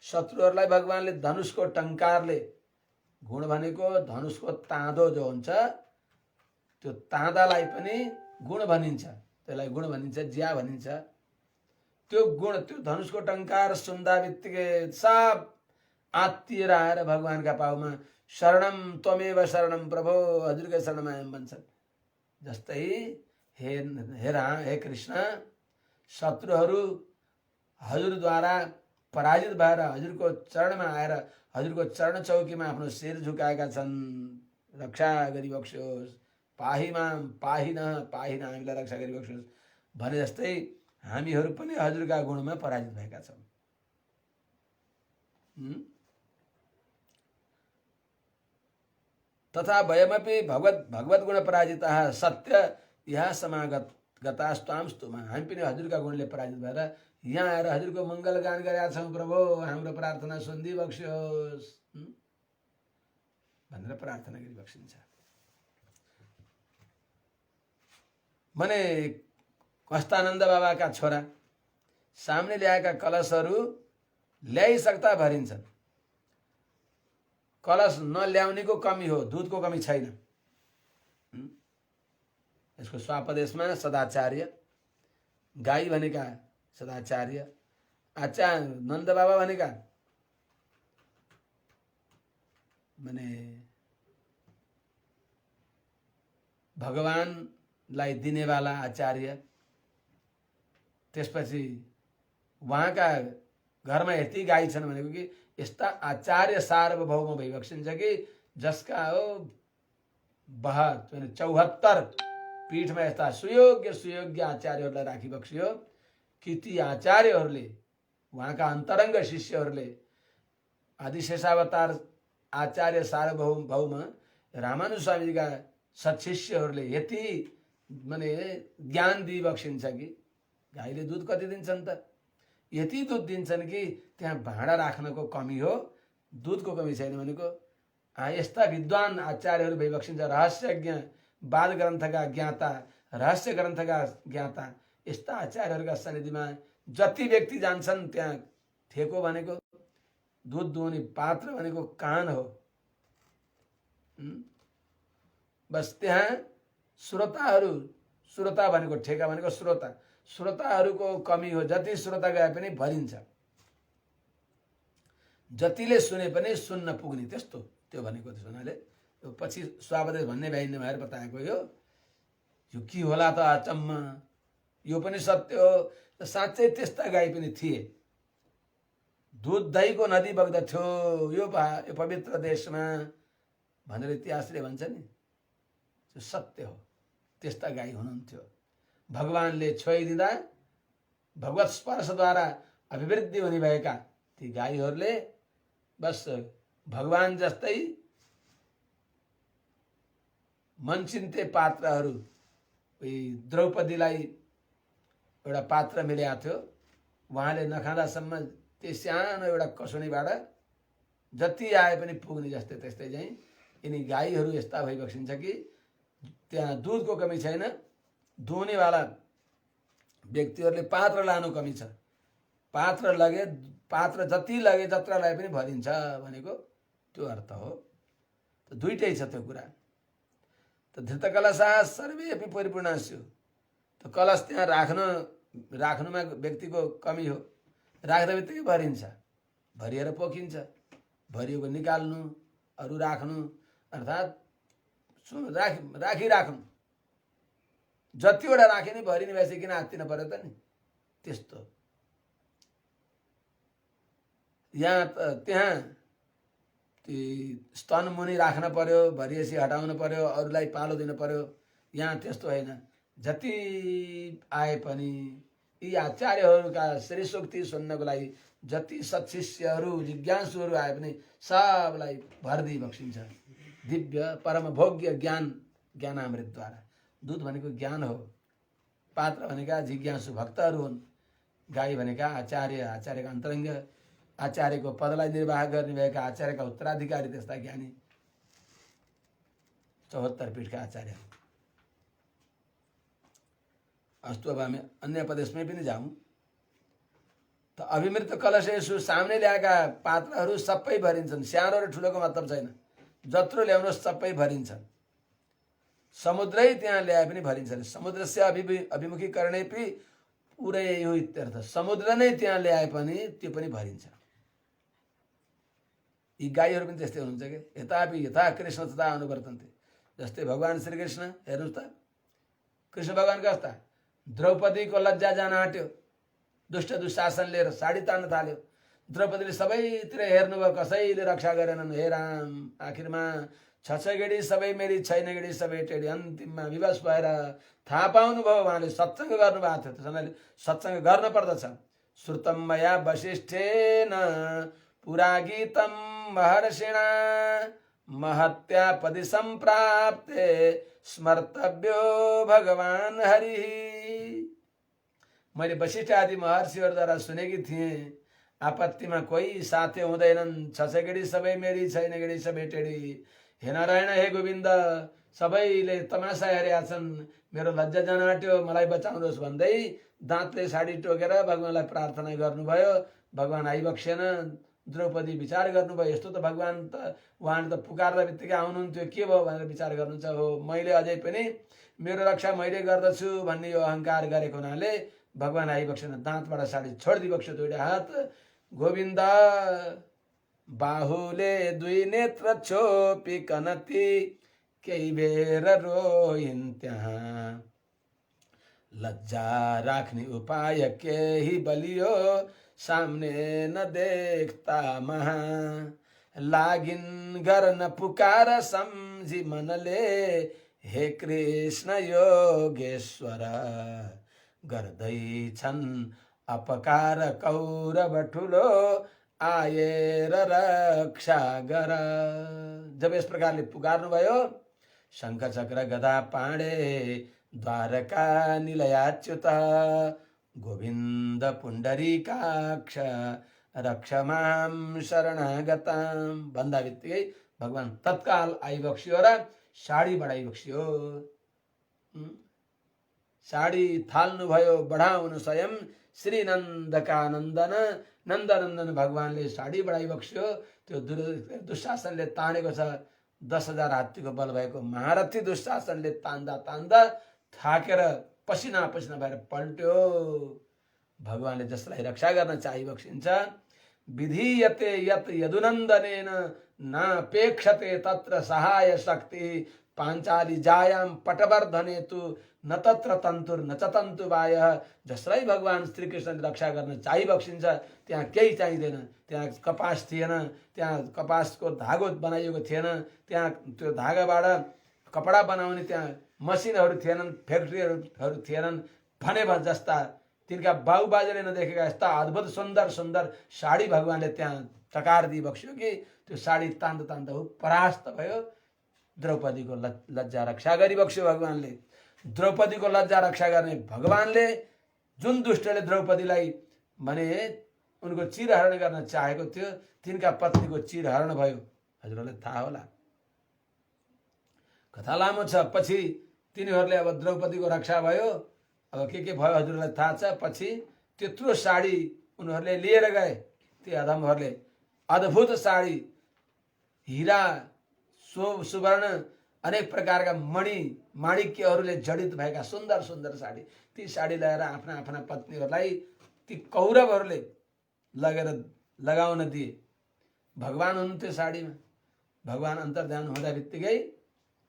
शत्रुहरूलाई भगवान्ले धनुषको टङ्कारले, गुण भनेको धनुषको ताँदो जो हुन्छ त्यो ताँदालाई पनि गुण भनिन्छ, त्यसलाई गुण भनिन्छ, ज्या भनिन्छ। त्यो गुण, त्यो धनुषको टङ्कार सुन्दा बित्तिकै सब आत्तिएर आएर भगवान्का पाउमा शरणम त्वमेव शरणम प्रभो, हजुरकै शरणमा आयौँ भन्छन्। जस्तै हे कृष्ण, शत्रुहरू हजुरद्वारा पराजित भएर हजुरको चरणमा आएर हजुरको चरण चौकीमा आफ्नो शिर झुकाएका छन्, रक्षा गरिबक्स्योस्, पाहि माम पाहि न पाहि न, हामीलाई रक्षा गरिबक्स्योस् भने जस्तै हामीहरू पनि हजुरका गुणमा पराजित भएका छौँ। तथा वयमपि भगवत गुण पराजिताः सत्य यहाँ समागत गतास्त्वाम स्तुमा। हामी पनि हजुरका गुणले पराजित भएर यहाँ आएर हजुरको मङ्गल गान गरेका छौँ, प्रभु हाम्रो प्रार्थना सुनिदिबक्स्योस् भनेर प्रार्थना गरिबक्सिन्छ। भने कस्तानन्द बाबाका छोरा सामने ल्याएका कलशहरू ल्याइसक्दा भरिन्छन्। कलश नल्याउनेको कमी हो, दुधको कमी छैन। यसको स्वापदेशमा सदाचार्य, गाई भनेका सदाचार्य, आचार्य नन्द बाबा भनेका माने भगवानलाई दिनेवाला आचार्य। त्यसपछि उहाँका घरमा यति गाई छन् भनेको कि यस्ता आचार्य सार्वभौम भइबक्सिन्छ कि जसका हो 74 पीठमा यस्ता सुयोग्य आचार्यहरूलाई राखिबक्सियो कि ती आचार्यहरूले, उहाँका अन्तरङ्ग शिष्यहरूले, आदिशेषावतार आचार्य सार्वभौम रामानुज स्वामीजीका सत्शिष्यहरूले यति माने ज्ञान दिइबक्सिन्छ कि गाईले दुध कति दिन्छन् त? यति दुध दिन्छन् कि त्यहाँ भाँडा राख्नको कमी हो, दुधको कमी छैन भनेको। यस्ता विद्वान आचार्यहरू भइबक्सिन्छ, रहस्यज्ञ, वाद ग्रन्थका ज्ञाता, रहस्य ग्रन्थका ज्ञाता। यस्ता आचार्यहरूका सन्निधिमा जति व्यक्ति जान्छन् त्यहाँ ठेको भनेको, दुध दुहुने पात्र भनेको कान हो। बस त्यहाँ श्रोताहरू, श्रोता भनेको ठेका भनेको श्रोता, श्रोताहरूको कमी हो। जति श्रोता गए पनि भरिन्छ, जतिले सुने पनि सुन्न पुग्ने, त्यस्तो त्यो भनेको त्यसो हुनाले पछि स्वापदेश भन्ने भ्याइने भएर बताएको यो के होला त अचम्म। यो पनि सत्य हो, साँच्चै त्यस्ता गाई पनि थिए। दुध दहीको नदी बग्दथ्यो यो पवित्र देशमा भनेर इतिहासले भन्छ नि, त्यो सत्य हो। त्यस्ता गाई हुनुहुन्थ्यो। भगवानले छोइदिँदा भगवत स्पर्शद्वारा अभिवृद्धि हुने भएका ती गाईहरूले बस भगवान जस्तै मनचिन्ते पात्रहरू। द्रौपदीलाई एउटा पात्र मिलेको थियो, उहाँले नखाँदासम्म त्यो सानो एउटा कसुनीबाट जति आए पनि पुग्ने जस्तै त्यस्तै चाहिँ यिनी गाईहरू यस्ता भइबक्सिन्छ कि त्यहाँ दुधको कमी छैन, दुहुनेवाला व्यक्तिहरूले पात्र लानु कमी छ। पात्र जति लगे जत्रा लगे पनि भरिन्छ भनेको त्यो अर्थ हो। त दुईटै छ त्यो कुरा। त धृतकलशा सर्वेपि परिपूर्णास्यु, त कलश त्यहाँ राख्नुमा व्यक्तिको कमी हो, राख्दा बित्तिकै भरिन्छ, भरिएर पोखिन्छ, भरिएको निकाल्नु, अरू राख्नु, अर्थात् राखिराख्नु। जतिवटा राखे नि भरिने भएपछि किन आत्तिन पर्यो त नि। त्यस्तो त्यहाँ स्तन मुनि राख्न पर्यो, भरिएपछि हटाउनु पर्यो, अरूलाई पालो दिनु पर्यो। यहाँ त्यस्तो होइन। जति आए पनि यी आचार्यहरूका श्रीसूक्ति सुन्नको लागि जति सत्शिष्यहरू जिज्ञासुहरू आए पनि सबलाई भरिदिई बक्सिन्छ दिव्य परम भोग्य ज्ञानामृतद्वारा। दूध भनेको ज्ञान हो, पात्र भनेका जिज्ञासु भक्तहरू हुन्, गाई भनेका आचार्यका अन्तरङ्ग, आचार्यको पदलाई निर्वाह गर्ने भएका आचार्यका उत्तराधिकारी त्यस्ता ज्ञानी 74 पीठका आचार्य। अस्तु, अब हामी अन्य प्रदेशमै पनि जाउँ। त अभिमृत कलशेषु सामने ल्याएका पात्रहरू सबै भरिन्छन्। सानो र ठुलोको मतलब छैन, जत्रो ल्याउनुहोस् सबै भरिन्छन्। समुद्रै त्यहाँ ल्याए पनि भरिन्छन्। समुद्रस्य अभिमुखीकरणेपि पुरै यो इत्यर्थ। समुद्र नै त्यहाँ ल्याए पनि त्यो पनि भरिन्छ। यी गाईहरू पनि त्यस्तै हुनुहुन्छ कि यतापि यथा कृष्ण तथा अनुवर्तन्ते। जस्तै भगवान श्रीकृष्ण हेर्नुहोस् त, कृष्ण भगवान कस्ता, द्रौपदीको लज्जा जान आँट्यो, दुष्ट दुशासन लिएर साडी तान्न थाल्यो। द्रौपदीले सबैतिर हेर्नुभयो, कसैले रक्षा गरेनन्। हे राम, आखिरमा छ गेडी सबै मेरी, छैन गेडी सबै टेडी। अन्तिममा विवश भएर थाहा पाउनुभयो उहाँले सत्सङ्ग गर्नुभएको थियो। त्यसैले सत्सङ्ग गर्न पर्दछ। श्रुतम मया वसिष्ठेन पुरा गीतम महर्षिणा महत्यापदि सम्प्राप्ते स्मर्तव्यो भगवान हरि। मैले वशिष्ठ आदि महर्षिहरूद्वारा सुनेकी थिएँ, आपत्तिमा कोही साथी हुँदैनन्, छ गेडी सबै मेरी, छैन गेडी सबै टेडी। हे नारायण, हे गोविन्द, सबैले तमासा हेरेका छन्, मेरो लज्जा जान आँट्यो, मलाई बचाउनुहोस् भन्दै दाँतले साडी टोकेर भगवानलाई प्रार्थना गर्नुभयो। भगवान आइबक्सेन। द्रौपदी विचार गर्नुभयो, यस्तो त भगवान त उहाँले त पुकार्दा बित्तिकै आउनुहुन्थ्यो, के भयो भनेर विचार गर्नुहुन्छ। हो, मैले अझै पनि मेरो रक्षा मैले गर्दछु भन्ने यो अहङ्कार गरेको हुनाले भगवान आइबक्सेन। दाँतबाट साडी छोडिदिबक्स्यो दुईटा हात। गोविन्द बाहुले दुई नेत्र छोपी कनती, केही बेर रोइन् त्यहाँ, लज्जा राख्ने उपाय केही बलियो, सामने न देखता महा। लागिन् गर्न पुकार सम्झी मनले, हे कृष्ण योगेश्वर, गर्दैछन् अपकार कौरव ठुलो, आएर रक्षा गर। जब यस प्रकारले पुकार्नु भयो, शङ्ख चक्र गदा पाणे द्वारका निलयाच्युत, गोविन्द पुण्डरीकाक्ष रक्ष मां शरणागताम् भन्दा बित्तिकै भगवान तत्काल आइबक्सियो र साडी बढाइबक्सियो। साडी थाल्नु भयो बढाउनु स्वयं श्री नन्दका नन्दन। नन्दनन्दन भगवानले साडी बढाइबक्स्यो। त्यो दुशासनले तानेको छ 10,000 हात्तीको बल भएको महारथी दुशासनले तान्दा तान्दा थाकेर पसिना पसिना भएर पल्ट्यो। भगवानले जसलाई रक्षा गर्न चाहिबक्सिन्छ, विधीयते यत यदुनन्दनेन नापेक्षते तत्र सहाय शक्ति, पाञ्चाली जायाम पटवर्धने तु न तत्र तन्तुर न च तन्तु बाह्य। जसलाई भगवान श्रीकृष्णले रक्षा गर्न चाहिबक्सिन्छ त्यहाँ केही चाहिँदैन। त्यहाँ कपास थिएन, त्यहाँ कपासको धागो बनाइएको थिएन, त्यहाँ त्यो धागाबाट कपडा बनाउने त्यहाँ मसिनहरू थिएनन्, फ्याक्ट्रीहरू थिएनन् भने जस्ता तिनका बाबुबाजेले नदेखेका यस्ता अद्भुत सुन्दर सुन्दर साडी भगवानले त्यहाँ टकार दिइबक्स्यो कि त्यो साडी तान्दा तान्दा परास्त भयो। द्रौपदीको लज्जा रक्षा गरिबक्स्यो भगवानले। द्रौपदीको लज्जा रक्षा गर्ने भगवानले जुन दुष्टले द्रौपदीलाई भने उनको चिरहरण गर्न चाहेको थियो तिनका पत्नीको चिरहरण भयो। हजुरहरूलाई थाहा होला, कथा लामो छ। पछि तिनीहरूले अब द्रौपदीको रक्षा भयो। अब के भयो हजुरलाई थाहा छ। पछि त्यत्रो साडी उनीहरूले लिएर गए। ती अधमहरूले अद्भुत साडी, हीरा सुवर्ण अनेक प्रकारका मणि माणिक्यहरूले जडित भएका सुन्दर सुन्दर साडी, ती साडी ल्याएर आफ्ना आफ्ना पत्नीहरूलाई ती कौरवहरूले लगेर लगाउन दिए। भगवान हुनुहुन्थ्यो साडीमा। भगवान अन्तर्ध्यान हुँदा बित्तिकै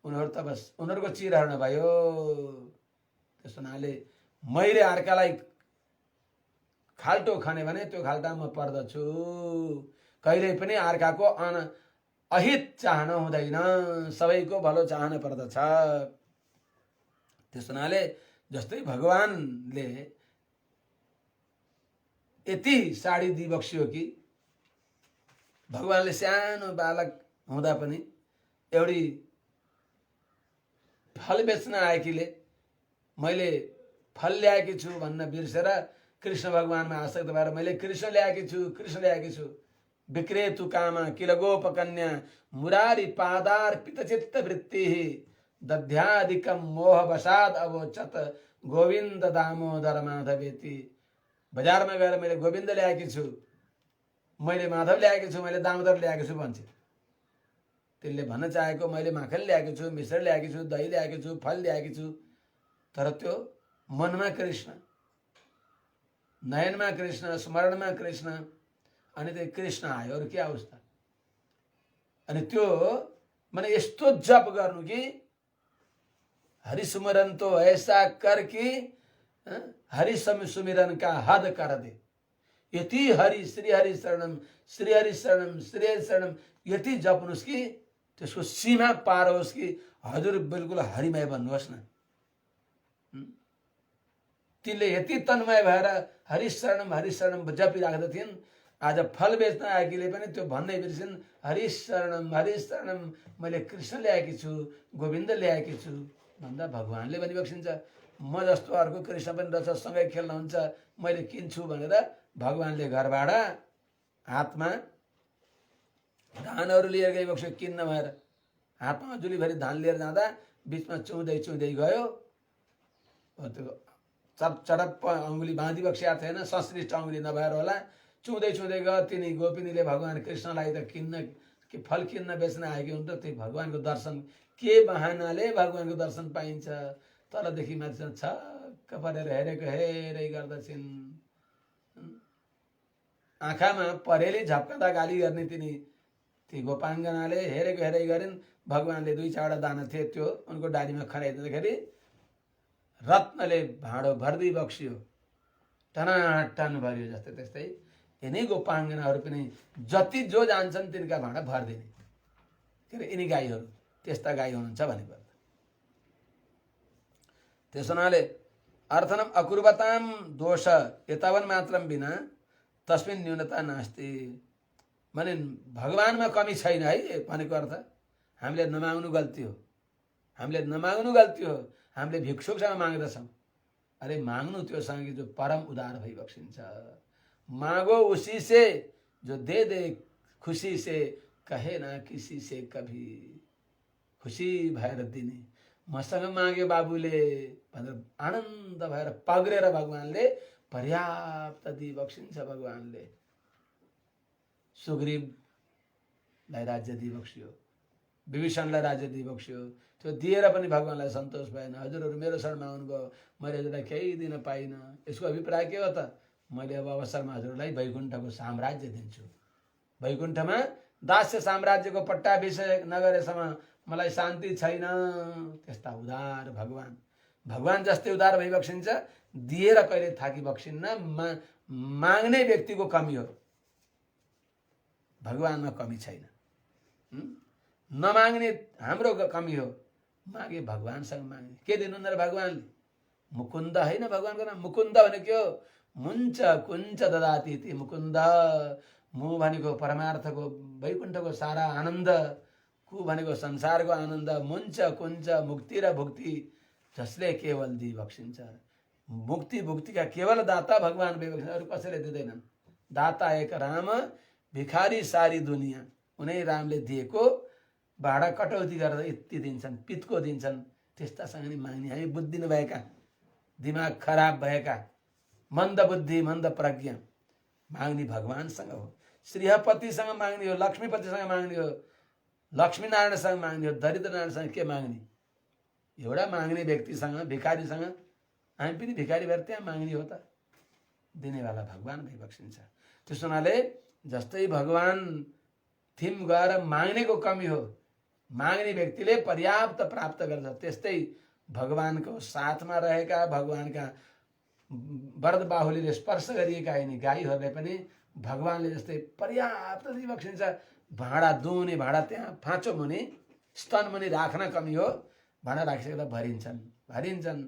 उनीहरू त बस उनीहरूको चिरहरण भयो। त्यस हुनाले मैले अर्कालाई खाल्टो खाने भने त्यो खाल्टामा म पर्दछु। कहिल्यै पनि अर्काको अहित चाहन हुँदैन, सबैको भलो चाहन पर्दछ। त्यस हुनाले जस्तै भगवानले यति साडी दिइबक्स्यो कि भगवानले सानो बालक हुँदा पनि एउटी फल बेच्न आएकीले मैले फल ल्याएकी छु भन्न बिर्सेर कृष्ण भगवानमा आसक्त भएर मैले कृष्ण ल्याएकी छु विक्रेतु कामा किल गोपकन्या मुरारी पादार्पित चित्त वृत्ति दध्यादिकम मोह वसाद अवोचत गोविन्द दामोदर माधवेति। बजारमा गएर मैले गोविन्द ल्याएकी छु, मैले माधव ल्याएकी छु, मैले दामोदर ल्याएकी छु भन्छ। त्यसले भन्न चाहेको मैले माखन ल्याएकी छु, मिश्र ल्याएकी छु, दही ल्याएकी छु, फल ल्याएकी छु, तर त्यो मनमा कृष्ण, नयनमा कृष्ण, स्मरणमा कृष्ण, अनि त्यो कृष्ण आयो। अरू के अवस्था। अनि त्यो माने यस्तो जप गर्नु कि हरि सुमरन तो ऐसा कर कि हरि सुमिरन का हद कर दे। यति हरि श्री हरि शरणम श्री हरि शरणम श्री हरि शरणम यति जप्नुहोस् कि त्यसको सीमा पार होस् कि हजुर बिल्कुल हरिमय बन्नुहोस् न। तिनले यति तन्मय भएर हरिशरणम जपिराख्दा थिइन्। आज फल बेच्न आएकीले पनि त्यो भन्नै बिर्सिन्, हरिशरणम मैले कृष्ण ल्याएकी छु, गोविन्द ल्याएकी छु भन्दा भगवानले पनि बक्सिन्छ म जस्तो अर्को कृष्ण पनि रहेछ, सँगै खेल्नुहुन्छ, मैले किन्छु भनेर भगवानले घरबाट हातमा धानहरू लिएर गइबक्स्यो किन्न भएर। हातमा जुलीभरि धान लिएर जाँदा बिचमा चुउँदै गयो। त्यो चडप्प अङ्गुली बाँधिबक्सिया थिएन, संश्लिष्ट अङ्गुली नभएर होला। चुउँदै गयो। तिनी गोपिनीले भगवान कृष्णलाई त के फल किन्न बेच्न आएकी हुन् त। त्यो भगवानको दर्शन के बहानाले भगवानको दर्शन पाइन्छ। तलदेखि माथि छक्क परेर हेरै गर्दछिन्। आँखामा परेली झप्कँदा गाली गर्ने तिनी ती गोपाङ्गनाले हेरै गरिन्। भगवानले 2-4 दाना थिए, त्यो उनको डालीमा खनाइदिँदाखेरि रत्नले भाँडो भर्दी बक्सियो, टनाटन भरियो। जस्तै त्यस्तै यिनै गोपाङ्गनाहरू पनि जति जो जान्छन् तिनका भाँडा भरिदिने। के अरे यिनी गाईहरू त्यस्ता गाई हुनुहुन्छ भनेको। त्यस हुनाले अर्थनम अकुर्वताम दोष एतावन मात्रम बिना तस्मिन् न्यूनता नास्ति। माने भगवानमा कमी छैन है भनेको अर्थ। हामीले नमाग्नु गल्ती हो, हामीले भिक्षुकसँग माग्दछौँ। अरे माग्नु त्योसँग कि जो परम उदार भइबक्सिन्छ। मागो उसी से जो दे दे खुशी से, कहे ना किसी से कभी। खुसी भएर दिने। मसँग माग्यो बाबुले भनेर आनन्द भएर पग्रेर भगवानले पर्याप्त दिइबक्सिन्छ। भगवानले सुग्रीवलाई राज्य दिइबक्स्यो, विभीषणलाई राज्य दिइबक्स्यो। त्यो दिएर पनि भगवानलाई सन्तोष भएन। हजुरहरू मेरो शरणमा आउनुभयो, मैले हजुरलाई केही दिन पाइनँ। यसको अभिप्राय के हो त? मैले अब अवसरमा हजुरलाई वैकुण्ठको साम्राज्य दिन्छु। वैकुण्ठमा दास्य साम्राज्यको पट्टाभिषेक नगरेसम्म मलाई शान्ति छैन। त्यस्ता उदार भगवान, भगवान जस्तै उदार भइबक्सिन्छ, दिएर कहिले थाकी बक्सिन्न। माग्ने व्यक्तिको कमी हो, भगवानमा कमी छैन। नमाग्ने हाम्रो कमी हो, मागे भगवानसँग माग्ने। के दिनुहुन्न र भगवानले? मुकुन्द होइन भगवानको नाम। मुकुन्द भनेको के हो? मुञ्च कुञ्च ददाति इति मुकुन्द। मु भनेको परमार्थको वैकुण्ठको सारा आनन्द, कु भनेको संसारको आनन्द, मुञ्च कुञ्च मुक्ति र भुक्ति जसले केवल दिई बक्सिन्छ। मुक्ति भुक्तिका केवल दाता भगवान भइबक्सिन्छ, अरू कसैले दिँदैनन्। दाता एक राम, भिखारी सारी दुनियाँ। उनै रामले दिएको भाडा कटौती गरेर यति दिन्छन्, पितको दिन्छन्। त्यस्तासँग नि माग्ने। हामी बुद्धि नभएका, दिमाग खराब भएका, मन्द बुद्धि मन्द प्रज्ञा, माग्ने भगवानसँग हो। श्रीहपतिसँग माग्ने हो, लक्ष्मीपतिसँग माग्ने हो, लक्ष्मीनारायणसँग माग्ने हो, दरिद्रनारायणसँग के माग्ने? एउटा माग्ने व्यक्तिसँग, भिखारीसँग हामी पनि भिखारी भएर त्यहाँ माग्ने हो त? दिनेवाला भगवान भइबक्सिन्छ। त्यसो हुनाले जस्तै भगवान थिम गएर माग्नेको कमी हो, माग्ने व्यक्तिले पर्याप्त प्राप्त गर्छ, त्यस्तै भगवानको साथमा रहेका, भगवानका वरद बाहुलीले स्पर्श गरिएका यिनी गाईहरूले पनि भगवानले जस्तै पर्याप्त दिइबक्सिन्छ। भाँडा दुहुने भाँडा त्यहाँ फाँचो मुनि, स्तन मुनि राख्न कमी हो, भाँडा राखिसकेर भरिन्छन् भरिन्छन्।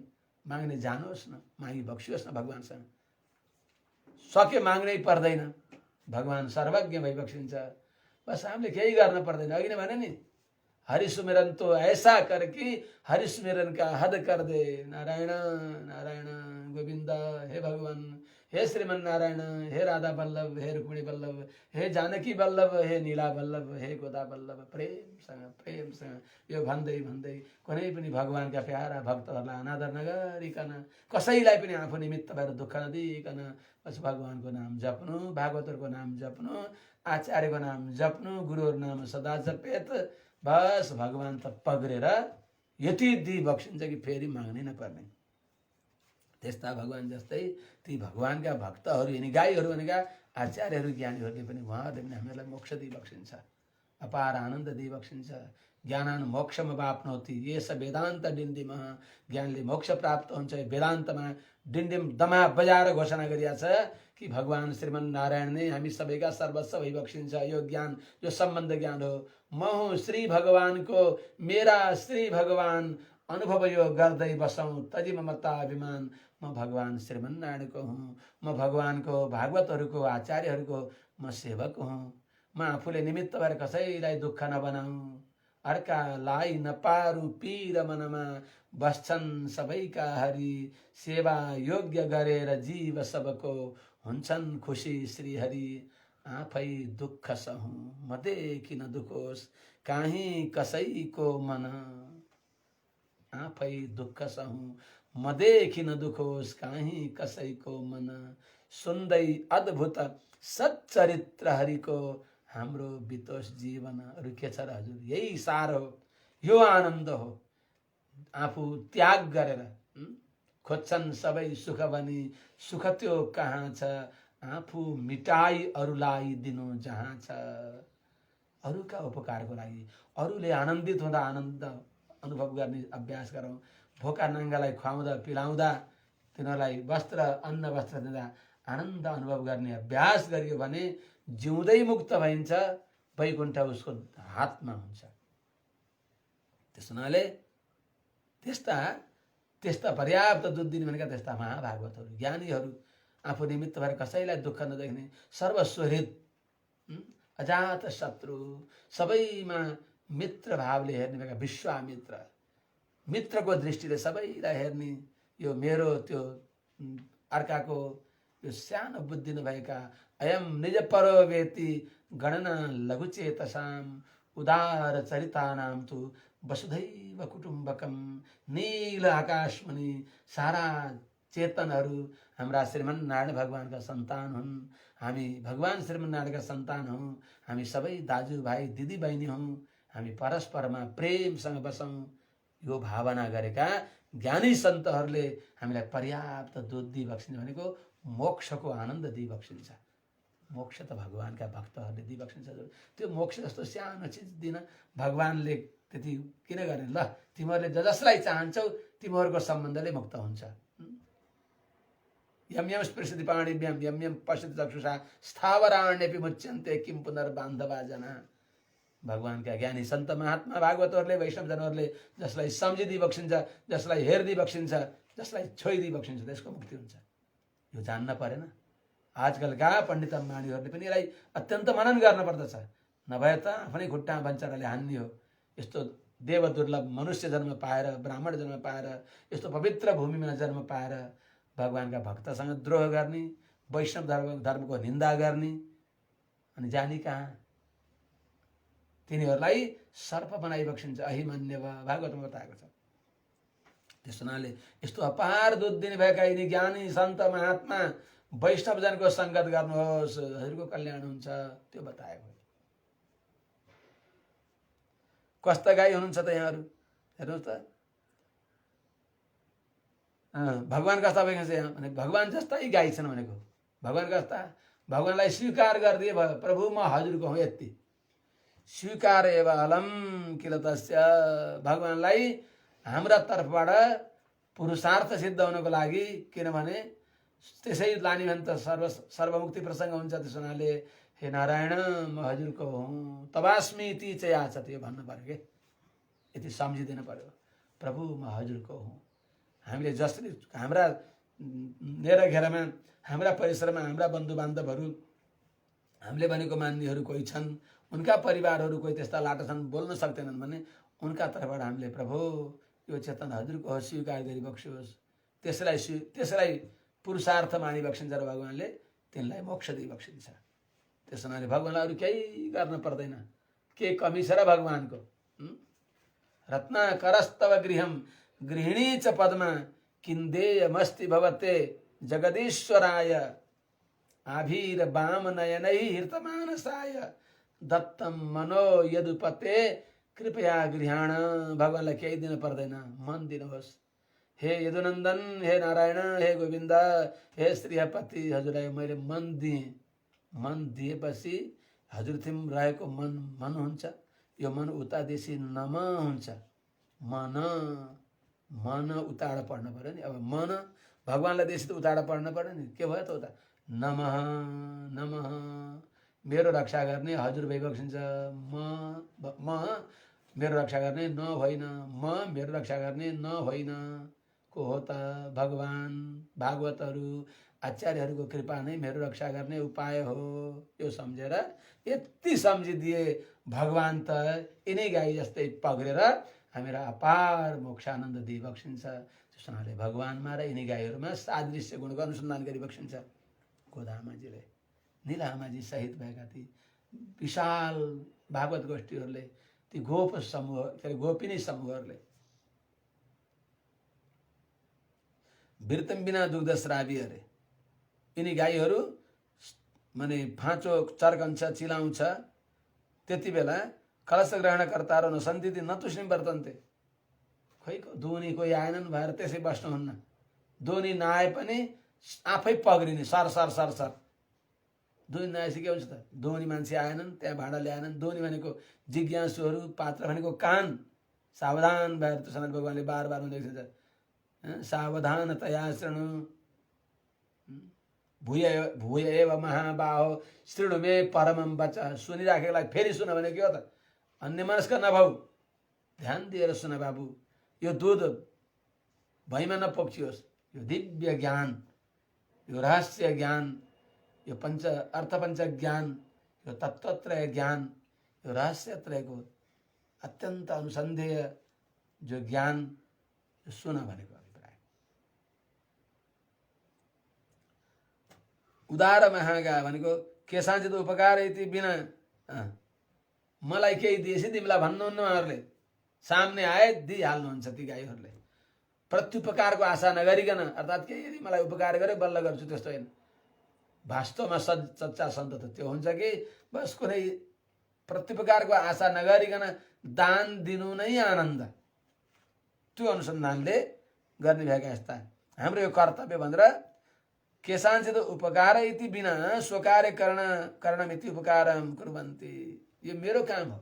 माग्ने जानुहोस् न, मागी बक्सियोस् न भगवानसँग। सके माग्नै पर्दैन, भगवान सर्वज्ञ भइबक्सिन्छ। बस हामीले केही गर्न पर्दैन। अघि नै भने नि, हरिसुमिरन तो ऐसा कर कि हरिसुमिरन का हद कर दे। नारायण नारायण गोविंद, हे भगवान, हे श्रीमन नारायण, हे राधा बल्लभ, हे रुक्मिणी बल्लभ, हे जानकी बल्लभ, हे नीला बल्लभ, हे गोदा बल्लभ। प्रेमसँग यो भन्दै भन्दै कुनै पनि भगवानका प्यारा भक्तहरूलाई अनादर नगरिकन, कसैलाई पनि आफू निमित्त भएर दुःख नदिइकन बस भगवानको नाम जप्नु, भागवतहरूको नाम जप्नु, आचार्यको नाम जप्नु, गुरुहरू नाम सदा जपेत। बस भगवान त पग्रेर यति दिई बक्सिन्छ कि फेरि माग्नै नपर्ने। त्यस्ता भगवान जस्तै ती भगवानका भक्तहरू, यिनी गाईहरू भनेका आचार्यहरू, ज्ञानीहरूले पनि उहाँहरूले पनि हामीहरूलाई मोक्ष दिई बक्सिन्छ, अपार आनन्द दिई बक्सिन्छ। ज्ञानान मोक्षमा वाप्नोति येस वेदान्त डिन्डिम। ज्ञानले मोक्ष प्राप्त हुन्छ। वेदान्तमा डिन्डिम दमा बजाएर घोषणा गरिएको छ कि भगवान श्रीमन नारायण नै हामी सबैका सर्वस्व भइबक्सिन्छ। यो ज्ञान, यो सम्बन्ध ज्ञान हो। म हुँ श्री भगवानको, मेरा श्री भगवान अनुभव यो गर्दै बसौँ, तजी ममता अभिमान। म भगवान श्रीमन नारायणको हुँ, म भगवानको भागवतहरूको आचार्यहरूको म सेवक हुँ। म आफूले निमित्त भएर कसैलाई दुःख नबनाऊ, अर्कालाई नपारू पीर मनमा, बस्छन् सबैका हरि, सेवा योग्य गरेर जीव सबको हुन्छन् खुसी श्री हरि। आफै दुःख सहूँ म देखि न दुखोस् काहीँ कसैको मन, आफै दुःख सहूँ म देखि न दुखोस् काहीँ कसैको मन। सुन्दै अद्भुत सच्चरित्र हरिको हाम्रो बितोष जीवन। अरू के छ र हजुर? यही सार हो, यो आनन्द हो। आफू त्याग गरेर खोज्छन् सबै सुख भनी, सुख त्यो कहाँ छ, आफू मिटाई अरूलाई दिनु जहाँ छ। अरूका उपकारको लागि, अरूले आनन्दित हुँदा आनन्द अनुभव गर्ने अभ्यास गरौँ। भोका नाङ्गालाई खुवाउँदा पिलाउँदा, तिनीहरूलाई वस्त्र अन्न वस्त्र दिँदा आनन्द अनुभव गर्ने अभ्यास गरियो भने जिउँदै मुक्त भइन्छ, वैकुण्ठ उसको हातमा हुन्छ। त्यस हुनाले त्यस्ता पर्याप्त दुध दिने भनेका त्यस्ता महाभागवतहरू, ज्ञानीहरू, आफू निमित्त भएर कसैलाई दुःख नदेख्ने, सर्वस्वहृद, अजात शत्रु, सबैमा मित्र भावले हेर्ने भएका विश्वामित्र, मित्रको दृष्टिले सबैलाई हेर्ने, यो मेरो त्यो अर्काको यो सानो बुद्धि नभएका, अयम निज परो वेति गणना लघुचेतसाम, उदार चरितानाम तु वसुधैव कुटुम्बकम। नील आकाशमुनि सारा चेतनहरू हाम्रा श्रीमन नारायण भगवानका सन्तान हुन्। हामी भगवान श्रीमन नारायणका सन्तान हौँ। हामी सबै दाजुभाइ दिदी बहिनी हौँ। हामी परस्परमा प्रेमसँग बसौँ। यो भावना गरेका ज्ञानी सन्तहरूले हामीलाई पर्याप्त दुध दिई बक्सिन्छ भनेको मोक्षको आनन्द दिई बक्सिन्छ। मोक्ष त भगवानका भक्तहरूले दिइबक्सिन्छ। त्यो मोक्ष जस्तो सानो चिज दिन भगवानले त्यति किन गर्ने? ल तिमीहरूले जसलाई चाहन्छौ तिमीहरूको सम्बन्धले मुक्त हुन्छ। यम यम स्पृशति पाणिभ्याम यम यम पश्यति चक्षुषा स्थावराण्यपि मुच्यन्ते किम पुनर्बान्धवा जना। भगवानका ज्ञानी सन्त महात्मा भागवतहरूले वैष्णवजनहरूले जसलाई सम्झिदिई बक्सिन्छ, जसलाई हेर्दै बक्सिन्छ, जसलाई छोइदिई बक्सिन्छ त्यसको मुक्ति हुन्छ। यो जान्न परेन? आजकलका पण्डितमानीहरूले पनि यसलाई अत्यन्त मनन गर्न पर्दछ। नभए त आफ्नै खुट्टा बञ्चराले हान्ने हो। यस्तो देव दुर्लभ मनुष्य जन्म पाएर, ब्राह्मण जन्म पाएर, यस्तो पवित्र भूमिमा जन्म पाएर भगवानका भक्तसँग द्रोह गर्ने, वैष्णव धर्मको निन्दा गर्ने, अनि जानी कहाँ? तिनीहरूलाई सर्प बनाइबक्सिन्छ। अहिमन्यव भागवतमा बताएको छ। त्यस हुनाले यस्तो अपार दुध दिने भएका यिनी ज्ञानी सन्त महात्मा वैष्णवजनको सङ्गत गर्नुहोस्, हजुरको कल्याण हुन्छ, त्यो बताएको। कस्ता गाई हुनुहुन्छ त यहाँहरू? हेर्नुहोस् त, भगवान कस्ता भएको छ यहाँ भने भगवान जस्तै गाई छन् भनेको। भगवान कस्ता? भगवानलाई स्वीकार गरिदिए भयो, प्रभु म हजुरको हुँ यति। स्वीकार एव अलम किल तस्य। भगवानलाई हाम्रा तर्फबाट पुरुषार्थ सिद्ध हुनको लागि, किनभने त्यसै लाने भने त सर्वमुक्ति प्रसङ्ग हुन्छ। त्यस हुनाले हे नारायण म हजुरको हुँ, तबास्मी ती चाहिँ आछ, त्यो भन्नु पर्यो के, यति सम्झिदिनु पर्यो। प्रभु म हजुरको हुँ। हामीले जसरी हाम्रा नेरघेरमा, हाम्रा परिसरमा हाम्रा बन्धुबान्धवहरू, हामीले भनेको मान्नेहरू कोही छन्, उनका परिवारहरू कोही त्यस्ता लाटा छन्, बोल्न सक्दैनन् भने उनका तर्फबाट हामीले प्रभु यो चेतन हजुरको हो स्वीकार गरिबक्सियोस्। त्यसलाई पुरुषार्थ मानिबक्सिन्छ र भगवानले तिनलाई मोक्ष दिइबक्सिन्छ। त्यस हुनाले भगवानलाई अरू केही गर्न पर्दैन। के कमी छ र भगवानको? रत्नाकरस्तव गृहम गृहिणी च पद्मा किन्देयमस्ति भवते जगदीश्वराय आभीर वाम नयनै हृतमानसाय दत्तम मनो यदुपते कृपया गृहाण। भगवानलाई केही दिन पर्दैन, मन दिनुहोस्। हे यदुनन्दन, हे नारायण, हे गोविन्द, हे श्रीपति, हजुरलाई मैले मन दिएँ। मन दिएपछि हजुर थिम रहेको मन हुन्छ। यो मन उता देशी नम हुन्छ। मन उताड पढ्न पर्यो नि। अब मन भगवानलाई देशी त उताड पढ्न पर्यो नि। के भयो त उता? नमः नमः। मेरो रक्षा गर्ने हजुर भइबक्सिन्छ। म मेरो रक्षा गर्ने न होइन, म मेरो रक्षा गर्ने न होइन। को हो त? भगवान, भागवतहरू, आचार्यहरूको कृपा नै मेरो रक्षा गर्ने उपाय हो। यो सम्झेर यति सम्झिदिए भगवान त यिनै गाई जस्तै पग्रेर हामीलाई अपार मोक्षानन्द दिइबक्सिन्छ। त्यस हुनाले भगवानमा र यिनै गाईहरूमा सादृश्य गुणको अनुसन्धान गरिबक्सिन्छ। गोदामाजीले, निलामाजी सहित भएका ती विशाल भागवत गोष्ठीहरूले, ती गोप समूह, के अरे गोपिनी समूहहरूले वृत्तम बिना दुग्ध श्रावी अरे। यिनी गाईहरू माने फाँचो चर्कन्छ, चिलाउँछ, त्यति बेला कलश ग्रहणकर्ताहरू नसन्ति नतुष्णि वर्तन्ते। खोइ दोनी कोही आएनन् भएर त्यसै बस्नुहुन्न। दोनी नआए पनि आफै पग्रिने, सर सर सर सर। दोनी नआएपछि के हुन्छ त? दोनी मान्छे आएनन्, त्यहाँ भाँडा ल्याएनन्। दोनी भनेको जिज्ञासुहरू, पात्र भनेको कान। सावधान भएर त सनातन भगवानले बार बार लेख्छ, सावधानतया शृणु भूय एव महाबाहो शृणु मे परमं वच। सुनिराखेकोलाई फेरि सुन भने के हो त? अन्यमनस्क नभऊ, ध्यान दिएर सुन बाबु। यो दुध भैँमा नपोखियोस्। यो दिव्य ज्ञान, यो रहस्य ज्ञान, यो अर्थपञ्च ज्ञान, यो तत्त्वत्रय ज्ञान, यो रहस्यत्रयको अत्यन्त अनुसन्धेय जो ज्ञान, यो सुन भनेको अभिप्राय। उदार महागा भनेको केसाञ्चित उपकार यति बिना मलाई केही दिएपछि तिमीलाई भन्नुहुन्न। उहाँहरूले सामने आए दिइहाल्नुहुन्छ। ती गाईहरूले प्रत्युपकारको आशा नगरिकन, अर्थात् केही यदि मलाई उपकार गरे बल्ल गर्छु त्यस्तो होइन। वास्तवमा सच्चा सन्त त त्यो हुन्छ कि बस कुनै प्रत्युपकारको आशा नगरिकन दान दिनु नै आनन्द। त्यो अनुसन्धानले गर्ने भएका यस्ता हाम्रो यो कर्तव्य भनेर केशाञ्चित् उपकार इति बिना स्वकार्य करणमिति उपकारम कुर्वन्ति। यो मेरो काम हो,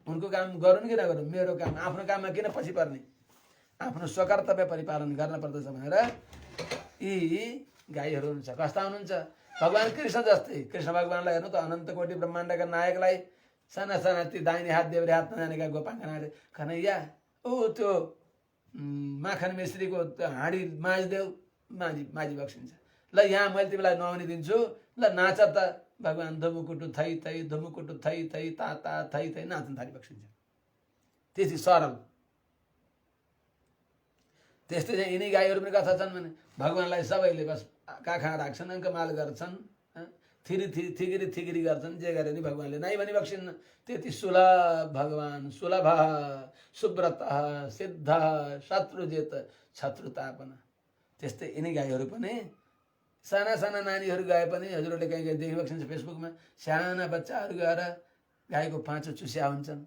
उनको काम गरून् कि नगरून् मेरो काम, आफ्नो काममा किन पछि पर्ने, आफ्नो स्वकर्तव्य परिपालन गर्न पर्दछ भनेर यी गाईहरू हुन्छ। कस्ता हुनुहुन्छ? भगवान कृष्ण जस्तै। कृष्ण भगवानलाई हेर्नु त, अनन्त कोटि ब्रह्माण्डका नायकलाई साना साना ती दाहिने हात देब्रे हात नजानेका गोपाङ्गनाले कन्हैया ओ त्यो माखन मिश्रीको हाँडी माझिदेऊ, माझी बक्सिन्छ। ल यहाँ मैले तिमीलाई नुहाउने दिन्छु, ल नाच त। भगवान धुमुकुटु थै थै धुमुकुटु थै थै ता ता थै थै नाच्न थाली बक्सिन्छ। त्यति सरल। त्यस्तै चाहिँ यिनी गाईहरू पनि कथा छन् भने भगवानलाई सबैले बस काखा राख्छन्, अङ्कमाल गर्छन्, थिगिरी थिगिरी गर्छन्, जे गरे नि भगवानले नाइ भनी बक्सिन्न। त्यति सुलभ भगवान, सुलभ सुब्रत सिद्ध शत्रुजित शत्रुतापन। त्यस्तै यिनी गाईहरू पनि साना साना नानीहरू गए पनि हजुरहरूले कहीँ कहीँ देखिबक्सिन्छ फेसबुकमा, साना बच्चाहरू गएर गाईको पाँचो चुस्या हुन्छन्।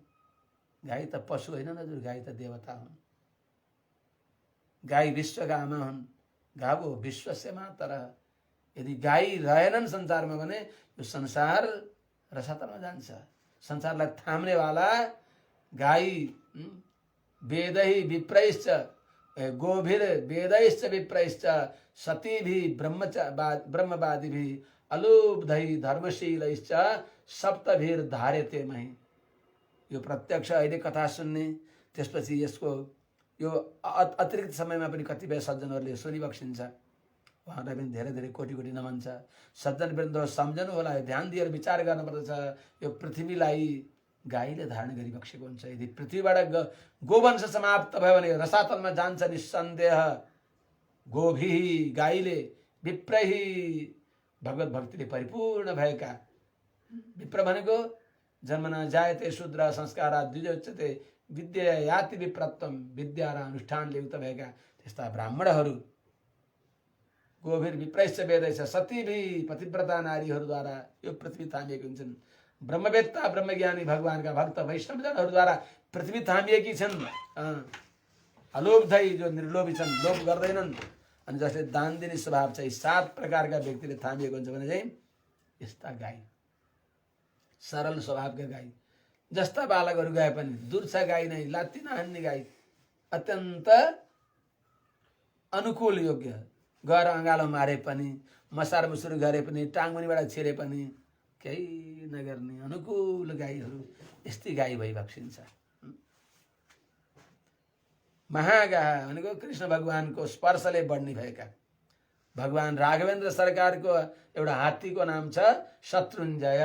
गाई त पशु होइनन् हजुर, गाई त देवता हुन्। गाई विश्वका आमा हुन्, गावो विश्वस्य मातरः। यदि गाई रहेनन् संसारमा भने यो संसार रसातलमा जान्छ। संसारलाई थाम्नेवाला गाई वेदै विप्रैश्च गोभिर वेदैश्च विप्रैश्च सतीभि ब्रह्मवादिभि अलुब्धै धर्मशीलैश्च सप्तभिर धार्यते महि। यो प्रत्यक्ष अहिले कथा सुन्ने, त्यसपछि यसको यो अतिरिक्त समयमा पनि कतिपय सज्जनहरूले सुनिबक्सिन्छ। उहाँहरूलाई पनि धेरै धेरै कोटि कोटि नमन छ। सज्जन वृन्द सम्झनु होला, ध्यान दिएर विचार गर्नुपर्दछ। यो पृथ्वीलाई गाईले धारण गरिबक्सेको हुन्छ। यदि पृथ्वीबाट गोवंश समाप्त भयो भने रसातलमा जान्छ निस्सन्देह। गोभी गाईले, विप्रही भगवत भक्तिले परिपूर्ण भएका। विप्र भनेको जन्मना जायते शूद्र संस्कारा द्विजोच्यते विद्या याति विप्रत्वम, विद्या र अनुष्ठानले युक्त भएका त्यस्ता ब्राह्मणहरू। गोभिर विप्रैश्च वेदैश्च सतीभि पतिव्रता नारीहरूद्वारा यो पृथ्वी थामिएकी हुन्छन्। ब्रह्मवेत्ता ब्रह्मज्ञानी भगवानका भक्त वैष्णवजनहरूद्वारा पृथ्वी थामिएकी छन्। अलोभधै जो निर्लोभी छन्, लोभ गर्दैनन्, अनि जसले दान दिने स्वभाव चाहिँ 7 प्रकारका व्यक्तिले थामिएको हुन्छ भने चाहिँ यस्ता गाई, सरल स्वभावका गाई। जस्ता बालकहरू गए पनि दुर्छा गाई नै, लात्ती नहान्ने गाई, अत्यन्त अनुकूल योग्य। गएर अँगालो मारे पनि, मसार मुसुर गरे पनि, टाङमुनिबाट छिरे पनि केही नगर्ने अनुकूल गाईहरू, यस्तै गाई भइबक्सिन्छ। महागाह भनेको कृष्ण भगवानको स्पर्शले बढ्ने भएका। भगवान राघवेन्द्र सरकारको एउटा हात्तीको नाम छ शत्रुञ्जय।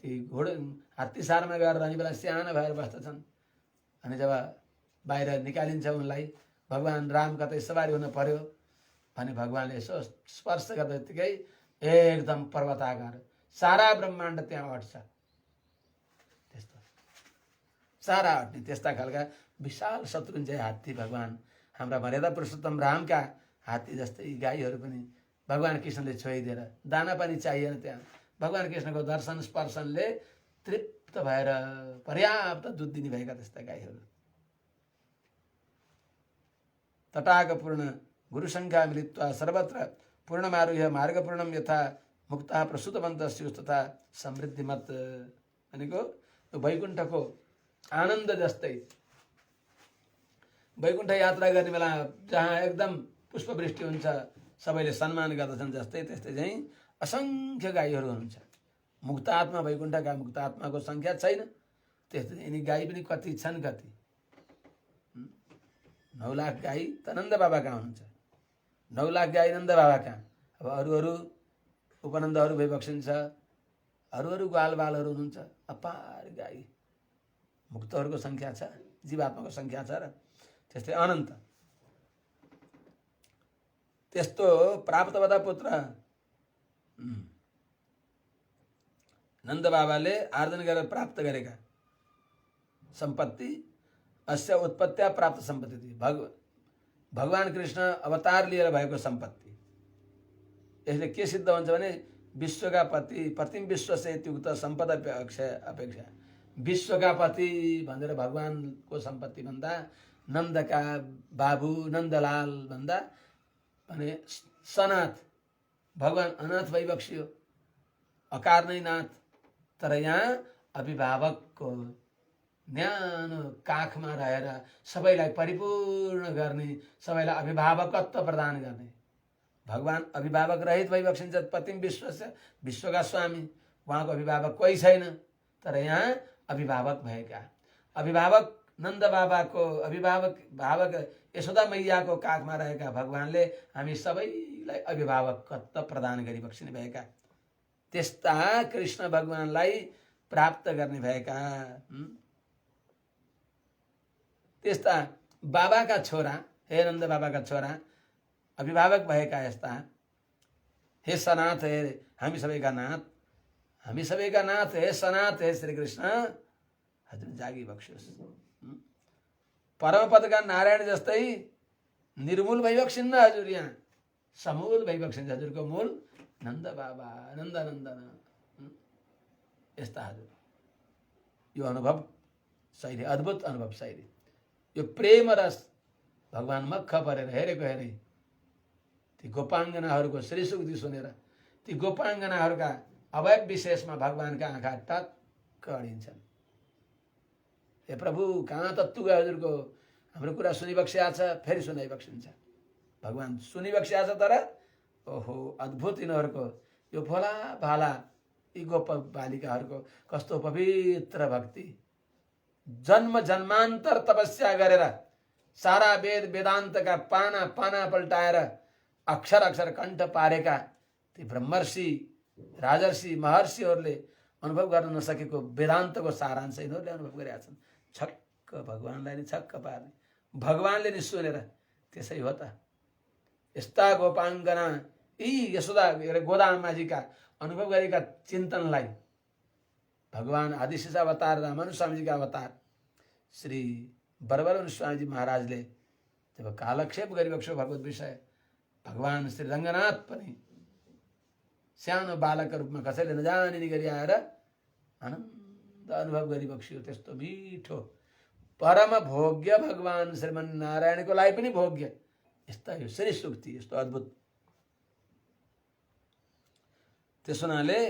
ती घोडा हात्ती सारमा गएर रहने बेला सानो भएर बस्दछन्। अनि जब बाहिर निकालिन्छ उनलाई, भगवान राम कतै सवारी हुन पर्यो भने भगवानले यसो स्पर्श गर्दा त्यतिकै एकदम पर्वताकार सारा ब्रह्माण्ड त्यहाँ अट्छ। त्यस्तो सारा अट्ने त्यस्ता खालका विशाल शत्रुञ्जय हात्ती भगवान हाम्रा मर्यादा पुरुषोत्तम रामका हात्ती जस्तै गाईहरू पनि भगवान कृष्णले छोइदिएर, दाना पनि चाहिएन त्यहाँ। भगवान कृष्णको दर्शन स्पर्शनले तृप्त भएर पर्याप्त दुध दिने भएका त्यस्ता गाईहरू। तटाकपूर्ण गुरुसङ्ख्या मिलित्वा सर्वत्र पूर्णमारुह्य मार्गपूर्णम यथा मुक्ता प्रसुतवन्तः स्युः तथा समृद्धिमत् भनेको वैकुण्ठको आनन्द जस्तै। वैकुण्ठ यात्रा गर्ने बेला जहाँ एकदम पुष्पवृष्टि हुन्छ, सबैले सम्मान गर्दछन्, जस्तै त्यस्तै चाहिँ असङ्ख्य गाईहरू हुनुहुन्छ। मुक्तात्मा वैकुण्ठका मुक्तात्माको सङ्ख्या छैन। त्यस्तै यिनी गाई पनि कति छन्, कति 9 लाख गाई त नन्द बाबा कहाँ हुनुहुन्छ। 9 लाख गाई नन्द बाबा कहाँ। अब अरू उपनन्दहरू भइबक्सिन्छ, अरू ग्वालबालहरू हुनुहुन्छ। अपार गाई मुक्तहरूको सङ्ख्या छ, जीवात्माको सङ्ख्या छ र त्यस्तै अनन्त। त्यस्तो प्राप्तवता पुत्र नन्द बाबाले आर्जन गरेर प्राप्त गरेका सम्पत्ति अस्य उत्पत्त्या प्राप्त सम्पत्ति थी। भगवान कृष्ण अवतार लिएर भएको सम्पत्ति। यसले के सिद्ध हुन्छ भने विश्वका पति प्रतिम विश्वसे इत्युक्त सम्पदा अपेक्षा विश्वका पति भनेर भगवानको सम्पत्ति भन्दा नन्दका बाबु नन्दलाल भन्दा भने सनाथ, भगवान अनाथ भइबक्सियो, अकार नै नाथ। तर यहाँ अभिभावकको न्यानो काखमा रहेर सबैलाई परिपूर्ण गर्ने, सबैलाई अभिभावकत्व प्रदान गर्ने भगवान अभिभावक रहित भइबक्सिन्छ। पतिम विश्वस्य, विश्वका स्वामी, उहाँको अभिभावक कोही छैन। तर यहाँ अभिभावक भएका, अभिभावक नन्द बाबाको अभिभावक यशोदा मैयाको काखमा रहेका भगवानले हामी सबैलाई अभिभावकत्व प्रदान गरिबक्सिने भएका, त्यस्ता कृष्ण भगवानलाई प्राप्त गर्ने भएका, त्यस्ता बाबाका छोरा, हे नन्द बाबाका छोरा, अभिभावक भएका यस्ता, हे सनाथ, हे हामी सबैका नाथ, हामी सबैका नाथ, हे सनाथ, हे श्री कृष्ण, हजुर जागी बक्सियोस्। परमपदका नारायण जस्तै निर्मूल भइबक्सिन्न हजुर, यहाँ समूल भइबक्सिन्छ। हजुरको मूल नन्द बाबा, नन्द नन्दन, यस्ता हजुर। यो अनुभव शैली, अद्भुत अनुभव शैली, यो प्रेम रस भगवान मक्ख परेर हेरेको हेरे ती गोपाङ्गनाहरूको श्रीसुक्ति सुनेर ती गोपाङ्गनाहरूका अवयव विशेषमा भगवानका आँखा टक्क अडिन्छन्। हे प्रभु, कहाँ तत्तु गयो हजुरको? हाम्रो कुरा सुनिबक्सिया छ, फेरि सुनाइबक्सिन्छ। भगवान सुनिबक्सिया छ, तर ओहो अद्भुत यिनीहरूको यो भोला भाला यी गोप बालिकाहरूको कस्तो पवित्र भक्ति, जन्म जन्मान्तर तपस्या गरेर सारा वेद वेदान्तका पाना पाना पल्टाएर अक्षर अक्षर कण्ठ पारेका ती ब्रह्मर्षि, राजर्षि, महर्षिहरूले अनुभव गर्न नसकेको वेदान्तको सारांश यिनीहरूले अनुभव गरेका छन्। छक्क भगवानलाई नि छक्क पार्ने, भगवानले नि सुनेर त्यसै हो त। यस्ता गोपाङ्गना यी यशोदा गोदामाजीका अनुभव गरेका चिन्तनलाई भगवान आदिशेष अवतार रामानु स्वामीजीका अवतार श्री बरबरन स्वामीजी महाराजले जब कालक्षेप गरिबक्स्यो भगवत विषय, भगवान श्री रङ्गनाथ पनि सानो बालकका रूपमा कसैले नजानिने गरी आएर आनन्द अनुभव गरिबक्स्यो। त्यस्तो मिठो परम भोग्य भगवान श्रीमन नारायणको लागि पनि भोग्य यस्ता यो श्री सुक्ति, यस्तो अद्भुत। त्यसो हुनाले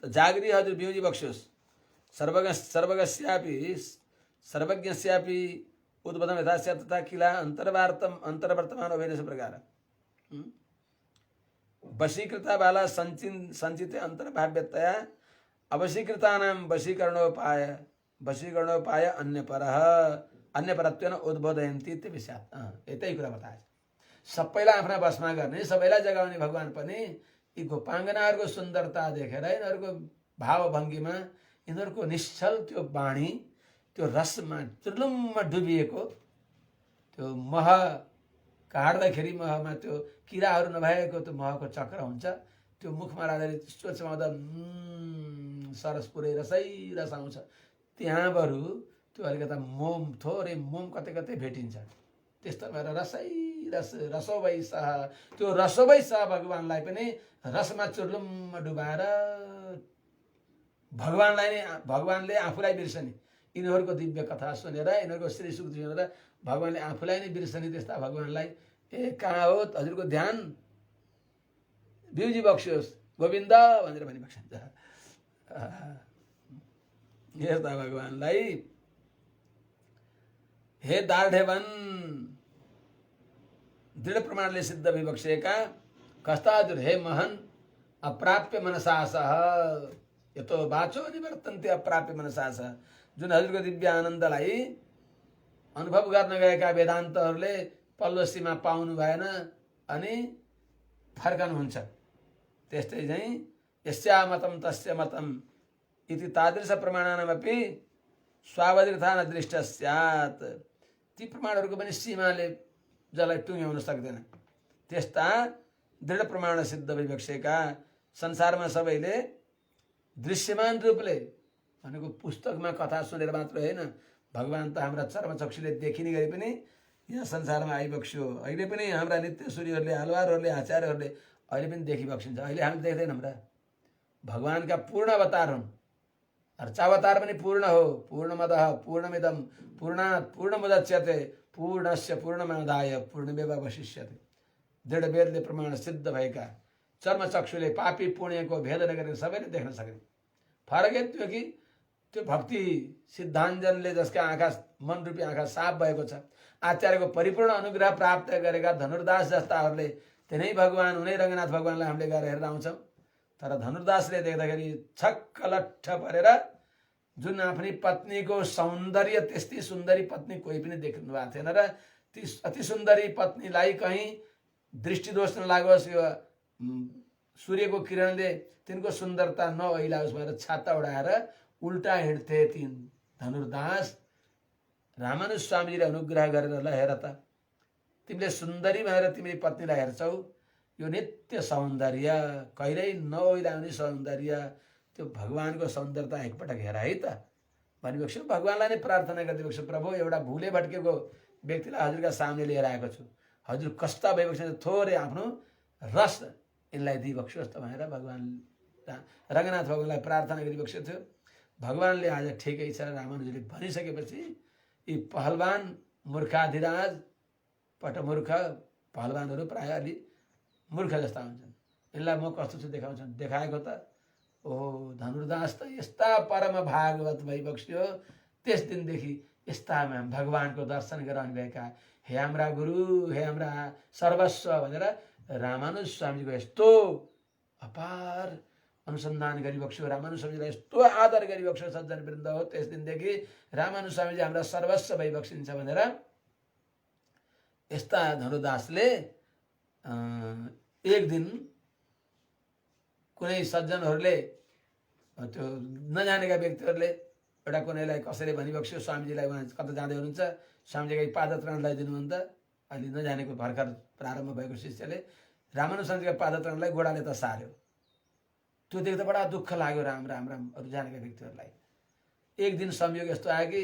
जागृति हजुर बिउजी बक्स्योस्। सर्वज्ञस्यापि उद्बोधन यथास्या तथा किला अन्तर्वर्तमान अवैधस प्रकार वशीकृता बाला संचित अंतर्भाव्यतया अवशीकृतानां वशीकरणोपाय अन्यपरत्वेन उद्बोधयन्ति इत्यादि यतै कुरा बताए। सबैलाई आफ्ना बसमा गर्ने, सबैलाई जगाउने भगवान पनि यी गोपाङ्गनाहरूको सुन्दरता देखेर यिनीहरूको भावभङ्गीमा यिनीहरूको निश्चल त्यो वाणी, त्यो रसमा चुर्लुममा डुबिएको, त्यो मह काट्दाखेरि महमा त्यो किराहरू नभएको त्यो महको चक्र हुन्छ, त्यो मुखमा राख्दाखेरि चमाउँदा सरस पुरै रसै रस आउँछ। त्यहाँबाट त्यो अलिकता मोम, थोरै मोम कतै कतै भेटिन्छ। त्यस्तो भएर रसै रस रसोवै सह, त्यो रसोवै सह भगवानलाई पनि रसमा चुर्लुममा डुबाएर भगवानले आफूलाई बिर्सने, यिनीहरूको दिव्य कथा सुनेर, यिनीहरूको श्री सुक्ति सुनेर भगवानले आफूलाई नै बिर्सने त्यस्ता भगवानलाई कहाँ हो हजुरको ध्यान बिउजी बक्स्योस् गोविन्द भनेर भनिबक्सिन्छ। यस्ता भगवानलाई हे दार्ढेवन दृढ प्रमाणले सिद्ध भइबक्सिएका कस्ता हजुर, हे महन अप्राप्य मनसासह यतो बाचो निवर्तन्ते अप्राप्य मनसासह, जुन हजुरको दिव्य आनन्दलाई अनुभव गर्न गएका वेदान्तहरूले पल्लो सीमा पाउनु भएन अनि फर्कनुहुन्छ। त्यस्तै चाहिँ यस्या मतम तस्य मतम इति तादृश प्रमाणानामपि स्वावधिर्था न दृष्ट स्यात्। ती प्रमाणहरूको पनि सीमाले जसलाई टुङ्ग्याउन सक्दैन, त्यस्ता दृढ प्रमाण सिद्ध भइबक्सेका संसारमा सबैले दृश्यमान रूपले भनेको पुस्तकमा कथा सुनेर मात्र होइन, भगवान त हाम्रा चर्मचक्षुले देखिने गरी पनि यहाँ संसारमा आइबक्स्यो। अहिले पनि हाम्रा नित्यसूरीहरूले, हलवारहरूले, आचार्यहरूले अहिले पनि देखिबक्सिन्छ। अहिले हामी देख्दैनौँ र, भगवानका पूर्ण अवतार हुन्। अर्चावतार पनि पूर्ण हो। पूर्णमदः पूर्णमिदं पूर्णात् पूर्णमुदच्यते पूर्णस्य पूर्णमादाय पूर्णमेवावशिष्यते। दृढ वेदले प्रमाण सिद्ध भएका चर्मचक्षुले पापी पुण्यको भेद नगरेर सबैले देख्न सक्ने। फरक त्यो कि त्यो भक्ति सिद्धाञ्जनले जसका आँखा मनरूपी आँखा साफ भएको छ, आचार्यको परिपूर्ण अनुग्रह प्राप्त गरेका धनुर्दास जस्ताहरूले तिनै भगवान उनै रङ्गनाथ भगवानलाई हामीले गएर हेरेर आउँछौँ। तर धनुर्दासले देख्दाखेरि छक्कलट्ठ परेर जुन आफ्नै पत्नीको सौन्दर्य, त्यस्तै सुन्दरी पत्नी कोही पनि देख्नु भएको थिएन र ती अति सुन्दरी पत्नीलाई कहीँ दृष्टिदोष नलागोस्, यो सूर्यको किरणले तिनको सुन्दरता नओइलाओस् भनेर छाता उडाएर उल्टा हिँड्थे ती धनुर्दास। रामानुज स्वामीले अनुग्रह गरेर ल हेर त, तिमीले सुन्दरी भएर तिमीले पत्नीलाई हेर्छौ, यो नित्य सौन्दर्य, कहिल्यै नओइलाउने सौन्दर्य, त्यो भगवानको सौन्दर्यता एकपटक हेर है त भनेपछि भगवानलाई नै प्रार्थना गरिदिएको छु, प्रभु एउटा भुले भट्केको व्यक्तिलाई हजुरका सामने लिएर आएको छु, हजुर कस्ता भइबक्छ थोरै आफ्नो रस यिनलाई दिइबक्नुहोस् त भनेर भगवान रङ्गनाथ भगवानलाई प्रार्थना गरिबक्सेको थियो। भगवानले आज ठिकै छ रामानुजले भनिसकेपछि यी पहलवान मूर्खाधिराज पटमूर्ख पहलवानहरू प्राय अलि मूर्ख जस्ता हुन्छन्, यिनलाई म कस्तो छु देखाउँछन्, देखाएको त ओहो धनुर्दास त यस्ता परम भागवत भइबक्स्यो, त्यस दिनदेखि यस्ता भगवानको दर्शन गराउनु भएका हे हाम्रा गुरु, हे हाम्रा सर्वस्व भनेर रामानुज स्वामीको यस्तो अपार अनुसन्धान गरिबक्स्यो, रामानुज स्वामीलाई यस्तो आदर गरिबक्स्यो सज्जनवृन्द हो। त्यस दिनदेखि रामानुज स्वामीजी हाम्रा सर्वस्व भइबक्सिन्छ भनेर यस्ता धनुर्दासले एक दिन कुनै सज्जनहरूले, त्यो नजानेका व्यक्तिहरूले एउटा कुनैलाई कसैले भनिबक्स्यो स्वामीजीलाई, उहाँ कता जाँदै हुनुहुन्छ, स्वामीजीलाई पादत्राण लगाइदिनु त, अहिले नजानेको भर्खर प्रारम्भ भएको शिष्यले रामानुज स्वामीजीका पादत्राणलाई गोडाले त सार्यो। त्यो देख्दा बडा दुःख लाग्यो राम राम राम अरू जानेका व्यक्तिहरूलाई। एक दिन संयोग यस्तो आयो कि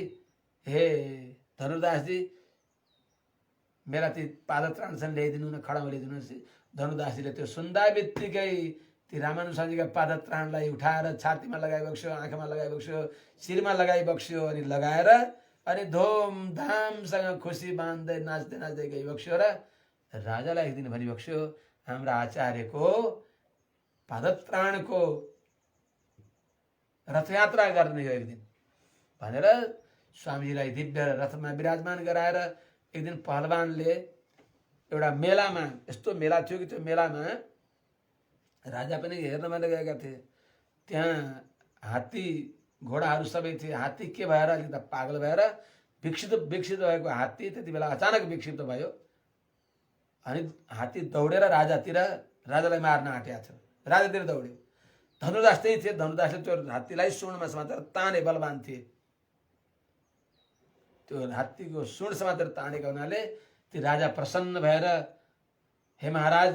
हे धनुर्दासजी मेरा ती पादत्राण छन् ल्याइदिनु न, खडामा ल्याइदिनुहोस्। धनुर्दासजीले त्यो सुन्दा बित्तिकै ती रामानुज स्वामीजीका पादत्राणलाई उठाएर छातीमा लगाइबक्स्यो, आँखामा लगाइबक्स्यो, शिरमा लगाइबक्स्यो, अनि लगाएर अनि धुमधामसँग खुसी बाँध्दै नाच्दै नाच्दै गइबक्स्यो र राजालाई एक दिन भनिबक्स्यो हाम्रा आचार्यको पादत्राणको रथयात्रा गर्ने हो एक दिन भनेर स्वामीजीलाई दिव्य रथमा विराजमान गराएर एक दिन पहलवानले एउटा मेलामा, यस्तो मेला थियो कि त्यो मेलामा राजा पनि हेर्न मात्र गएका थिए, त्यहाँ हात्ती घोडाहरू सबै थिए। हात्ती के भएर अलिकति पागल भएर विकसित भएको हात्ती त्यति बेला अचानक विक्षिप्त भयो अनि हात्ती दौडेर राजालाई मार्न आँटेको थियो, राजातिर दौड्यो। धनुर्दास त्यही थिए, धनुर्दासले त्यो हात्तीलाई सुँडमा समातेर ताने बलवान थिए, त्यो हात्तीको सुँड समातेर तानेको हुनाले ती राजा प्रसन्न भएर हे महाराज,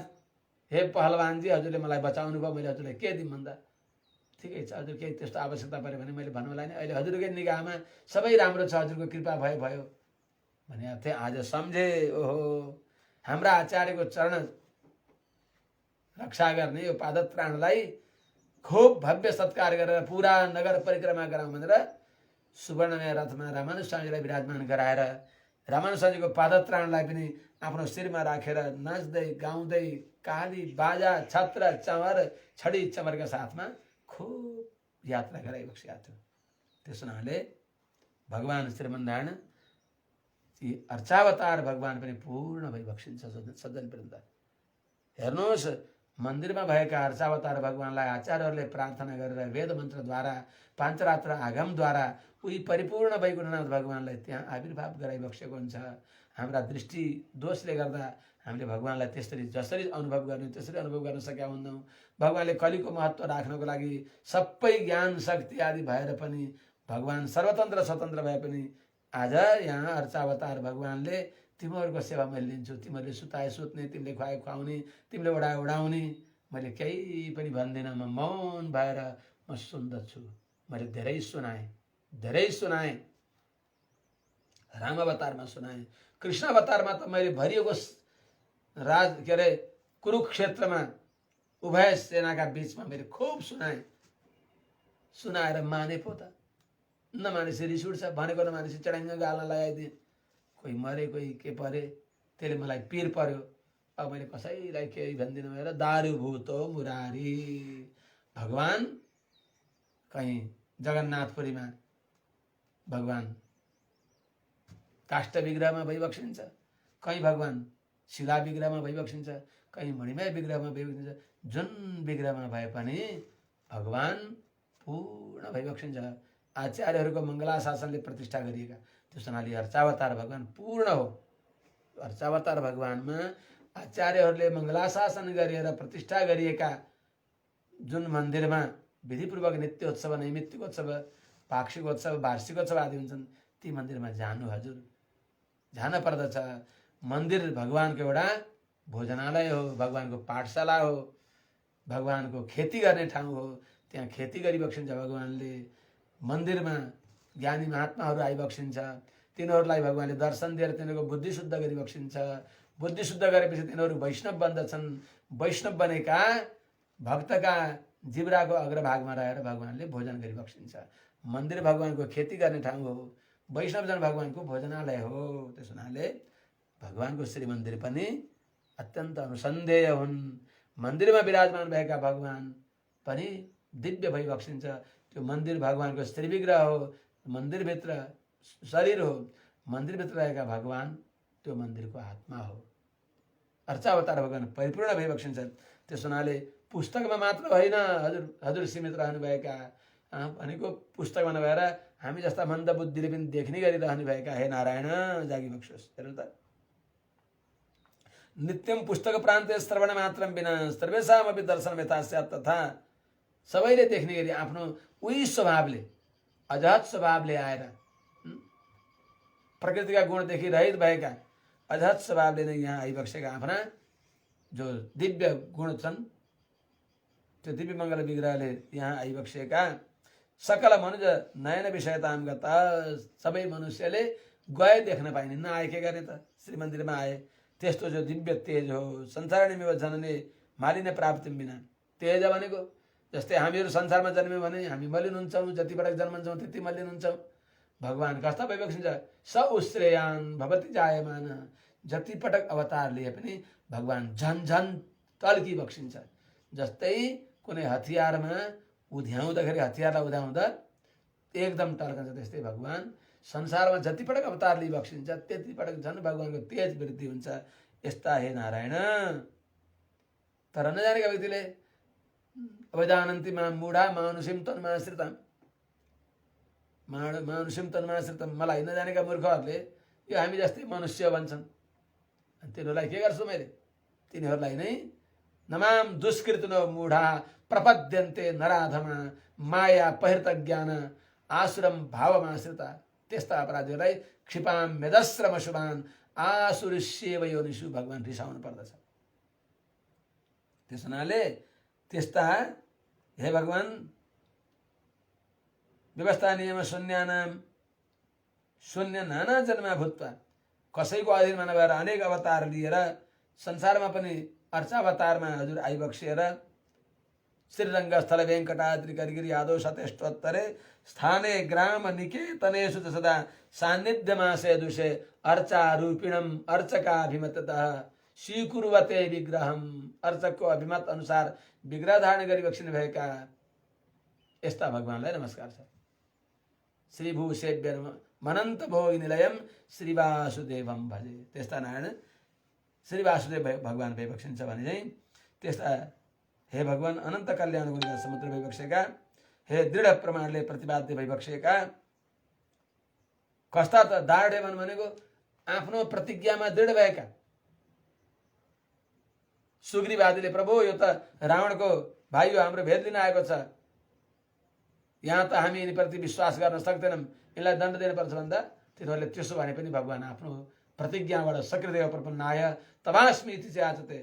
हे पहलवानजी, हजुरले मलाई बचाउनु भयो, मैले हजुरलाई के दिउँ भन्दा ठिकै छ, हजुर केही त्यस्तो आवश्यकता पऱ्यो भने मैले भन्नु होला नि, अहिले हजुरकै निगाहमा सबै राम्रो छ, हजुरको कृपा भयो भने थिएँ। आज सम्झे ओहो हाम्रा आचार्यको चरण रक्षा गर्ने यो पादत्राणलाई खूब भव्य सत्कार गरेर पुरा नगर परिक्रमा गराउँ भनेर सुवर्णमय रथमा रामानुज स्वामीलाई विराजमान गराएर रामानुज स्वामीको पादत्राणलाई पनि आफ्नो शिरमा राखेर नाच्दै गाउँदै काली बाजा छत्र चमर छडी चमरका साथमा खूब यात्रा गराइबक्सेका थियो। त्यस हुनाले भगवान श्रीमन्नारायण ती अर्चावतार भगवान पनि पूर्ण भइबक्सिन्छ सज्जनवृन्द। हेर्नुहोस् मन्दिरमा भएका अर्चावतार भगवानलाई आचार्यहरूले प्रार्थना गरेर वेद मन्त्रद्वारा पाञ्चरात्र आगमद्वारा उही परिपूर्ण वैकुण्ठनाथ भगवानलाई त्यहाँ आविर्भाव गराइबक्सेको हुन्छ। हाम्रा दृष्टि दोषले गर्दा हामीले भगवानलाई जसरी अनुभव गर्ने त्यसरी अनुभव गर्न सकेका हुन्नौँ। भगवानले कलिको महत्त्व राख्नको लागि सबै ज्ञान शक्ति आदि भएर पनि भगवान सर्वतन्त्र स्वतन्त्र भए पनि आज यहाँ अर्चावतार भगवानले तिमीहरूको सेवा मैले लिन्छु, तिमीहरूले सुताए सुत्ने, तिमीले खुवाए खुवाउने, तिमीले ओढाए ओढाउने, मैले केही पनि भन्दिनँ, म मौन भएर म सुन्दछु। मैले धेरै सुनाएँ, राम अवतारमा सुनाएँ, कृष्ण अवतारमा त मैले भरिएको कुरुक्षेत्रमा उभय सेनाका बीचमा मैले खूब सुनाएर माने पो त, नमानेपछि रिस उठ्छ, भनेको नमानेपछि चढाङ्ग गाल्न लगाइदिए, कोही मरे कोही के परे, त्यसले मलाई पिर पर्यो। अब मैले कसैलाई केही भन्दिनँ भनेर दारुभूतो मुरारी। भगवान कहीँ जगन्नाथपुरीमा भगवान काष्ठ विग्रहमा भइबक्सिन्छ, कहीँ भगवान शिला विग्रहमा भइबक्सिन्छ, कहीँ मणिमय विग्रहमा भइबक्सिन्छ। जुन विग्रहमा भए पनि भगवान पूर्ण भइबक्सिन्छ। आचार्यहरूको मङ्गलाशासनले प्रतिष्ठा गरिएका त्यस हुनाले अर्चावतार भगवान पूर्ण हो। अर्चावतार भगवानमा आचार्यहरूले मङ्गलाशासन गरेर प्रतिष्ठा गरिएका जुन मन्दिरमा विधिपूर्वक नित्योत्सव, नैमित्तिकोत्सव, पाक्षिकोत्सव, वार्षिकोत्सव आदि हुन्छन्, ती मन्दिरमा जानु हजुर, जान पर्दछ। मन्दिर भगवानको एउटा भोजनालय हो, भगवानको पाठशाला हो, भगवानको खेती गर्ने ठाउँ हो। त्यहाँ खेती गरिबक्सिन्छ भगवानले। मन्दिरमा ज्ञानी महात्माहरू आइबक्सिन्छ, तिनीहरूलाई भगवानले दर्शन दिएर तिनीहरूको बुद्धि शुद्ध गरिबक्सिन्छ। बुद्धि शुद्ध गरेपछि तिनीहरू वैष्णव बन्दछन्। वैष्णव बनेका भक्तका जिब्राको अग्रभागमा रहेर भगवानले भोजन गरिबक्सिन्छ। मन्दिर भगवानको खेती गर्ने ठाउँ हो, वैष्णवजन भगवानको भोजनालय हो। त्यस हुनाले भगवानको श्री मन्दिर पनि अत्यन्त अनुसन्धेय हुन्। मन्दिरमा विराजमान भएका भगवान पनि दिव्य भइबक्सिन्छ। त्यो मन्दिर भगवानको श्री विग्रह हो, मन्दिरभित्र शरीर हो, मन्दिरभित्र रहेका भगवान त्यो मन्दिरको आत्मा हो। अर्चावतार भगवान परिपूर्ण भइबक्सिन्छ। त्यस हुनाले पुस्तकमा मात्र होइन हजुर सीमित रहनुभएका, भनेको पुस्तकमा नभएर हामी जस्ता मन्दबुद्धिले पनि देख्ने गरिरहनु भएका हे नारायण जागिबक्सोस्। हेर्नु त, नित्यम पुस्तक प्रान्ते श्रवण मात्रम बिना सर्वेषामपि दर्शन यथा स्यात्। तथा सबैले देख्ने गरी आफ्नो उही स्वभावले, अजहत स्वभावले आएर, प्रकृतिका गुणदेखि रहित भएका अजहत स्वभावले नै यहाँ आइबक्सेका आफ्ना जो दिव्य गुण छन्, त्यो दिव्य मङ्गल विग्रहले यहाँ आइबक्सेका सकल मनुज नयन विषयताम गता। सबै मनुष्यले गए देख्न पाइने, नआए के गर्ने त, श्री मन्दिरमा आए। त्यस्तो जो दिव्य तेज हो, संसारणीमेव जनने मालिन्य प्राप्ति बिना। तेज भनेको जस्तै हामीहरू संसारमा जन्म्यौँ भने हामी मलिन हुन्छौँ, जति पटक जन्मन्छौँ त्यति मलिन हुन्छौँ। भगवान कस्ता भइबक्सिन्छ, स उश्रेयान भवति जायमान। जति पटक अवतार लिए पनि भगवान झन झन टल्की बक्सिन्छ। जस्तै कुनै हतियारमा उध्याउँदाखेरि, हतियारलाई उध्याउँदा एकदम टल्कन्छ, त्यस्तै भगवान संसारमा जति पटक अवतार लिई बक्सिन्छ त्यति पटक झन् भगवानको तेज वृद्धि हुन्छ। यस्ता हे नारायण। तर नजानेका व्यक्तिले अवजानन्ति मां मूढा मानुषीम तन्माश्रितम्, मानुषीम तन्माश्रितम्, मलाई नजानेका मूर्खहरूले यो हामी जस्तै मनुष्य भन्छन्। तिनीहरूलाई के गर्छु मैले, तिनीहरूलाई नै नमाम दुष्कृतिनो मूढा प्रपद्यन्ते नराधमा माया पहिर्त ज्ञान आसुरम भावमाश्रिता। त्यस्ता अपराधीहरूलाई क्षिपाम मेदश्रम शुभान आसुरस्येव योनिषु। भगवान रिसाउनु पर्दछ। त्यस हुनाले त्यस्ता हे भगवान व्यवस्था नियम शून्यानाम, शून्य नाना जन्मा भूत्वा, कसैको अधीनमा नभएर अनेक अवतार लिएर संसारमा पनि अर्चावतारमा हजुर आइबक्सिएर श्रीरङ्गस्थल वेङ्कटाद्रि करिगिरि यादव सतेष्टोत्तरे स्थाने ग्राम निकेतनेषु च सदा सान्निध्यमासे दुषे अर्चारूपिणम अर्चकाभिमततः स्वीकुर्वते विग्रहम। अर्चकको अभिमत अनुसार विग्रह धारण गरी बक्सिनु भएका यस्ता भगवानलाई नमस्कार छ। श्रीभू सेव्य मनन्त भोग निलयम श्री वासुदेवम भजे। त्यस्ता नारायण श्री वासुदेव भगवान भइबक्सिन्छ भने चाहिँ त्यस्ता हे भगवान अनन्त कल्याण गुणका समुद्र भइबक्सेका, हे दृढ प्रमाणले प्रतिपाद्य भइबक्सेका। कस्ता त दार्ढेवन भनेको आफ्नो प्रतिज्ञामा दृढ भएका। सुग्रीव आदिले प्रभु यो त रावणको भाइ हो, हाम्रो भेद लिन आएको छ, यहाँ त हामी यिनीप्रति विश्वास गर्न सक्दैनौँ, यसलाई दण्ड दिनुपर्छ भन्दा तिनीहरूले त्यसो भने पनि भगवान आफ्नो प्रतिज्ञाबाट सकृदेव प्रपन्नाय तवास्मि इति चाचते।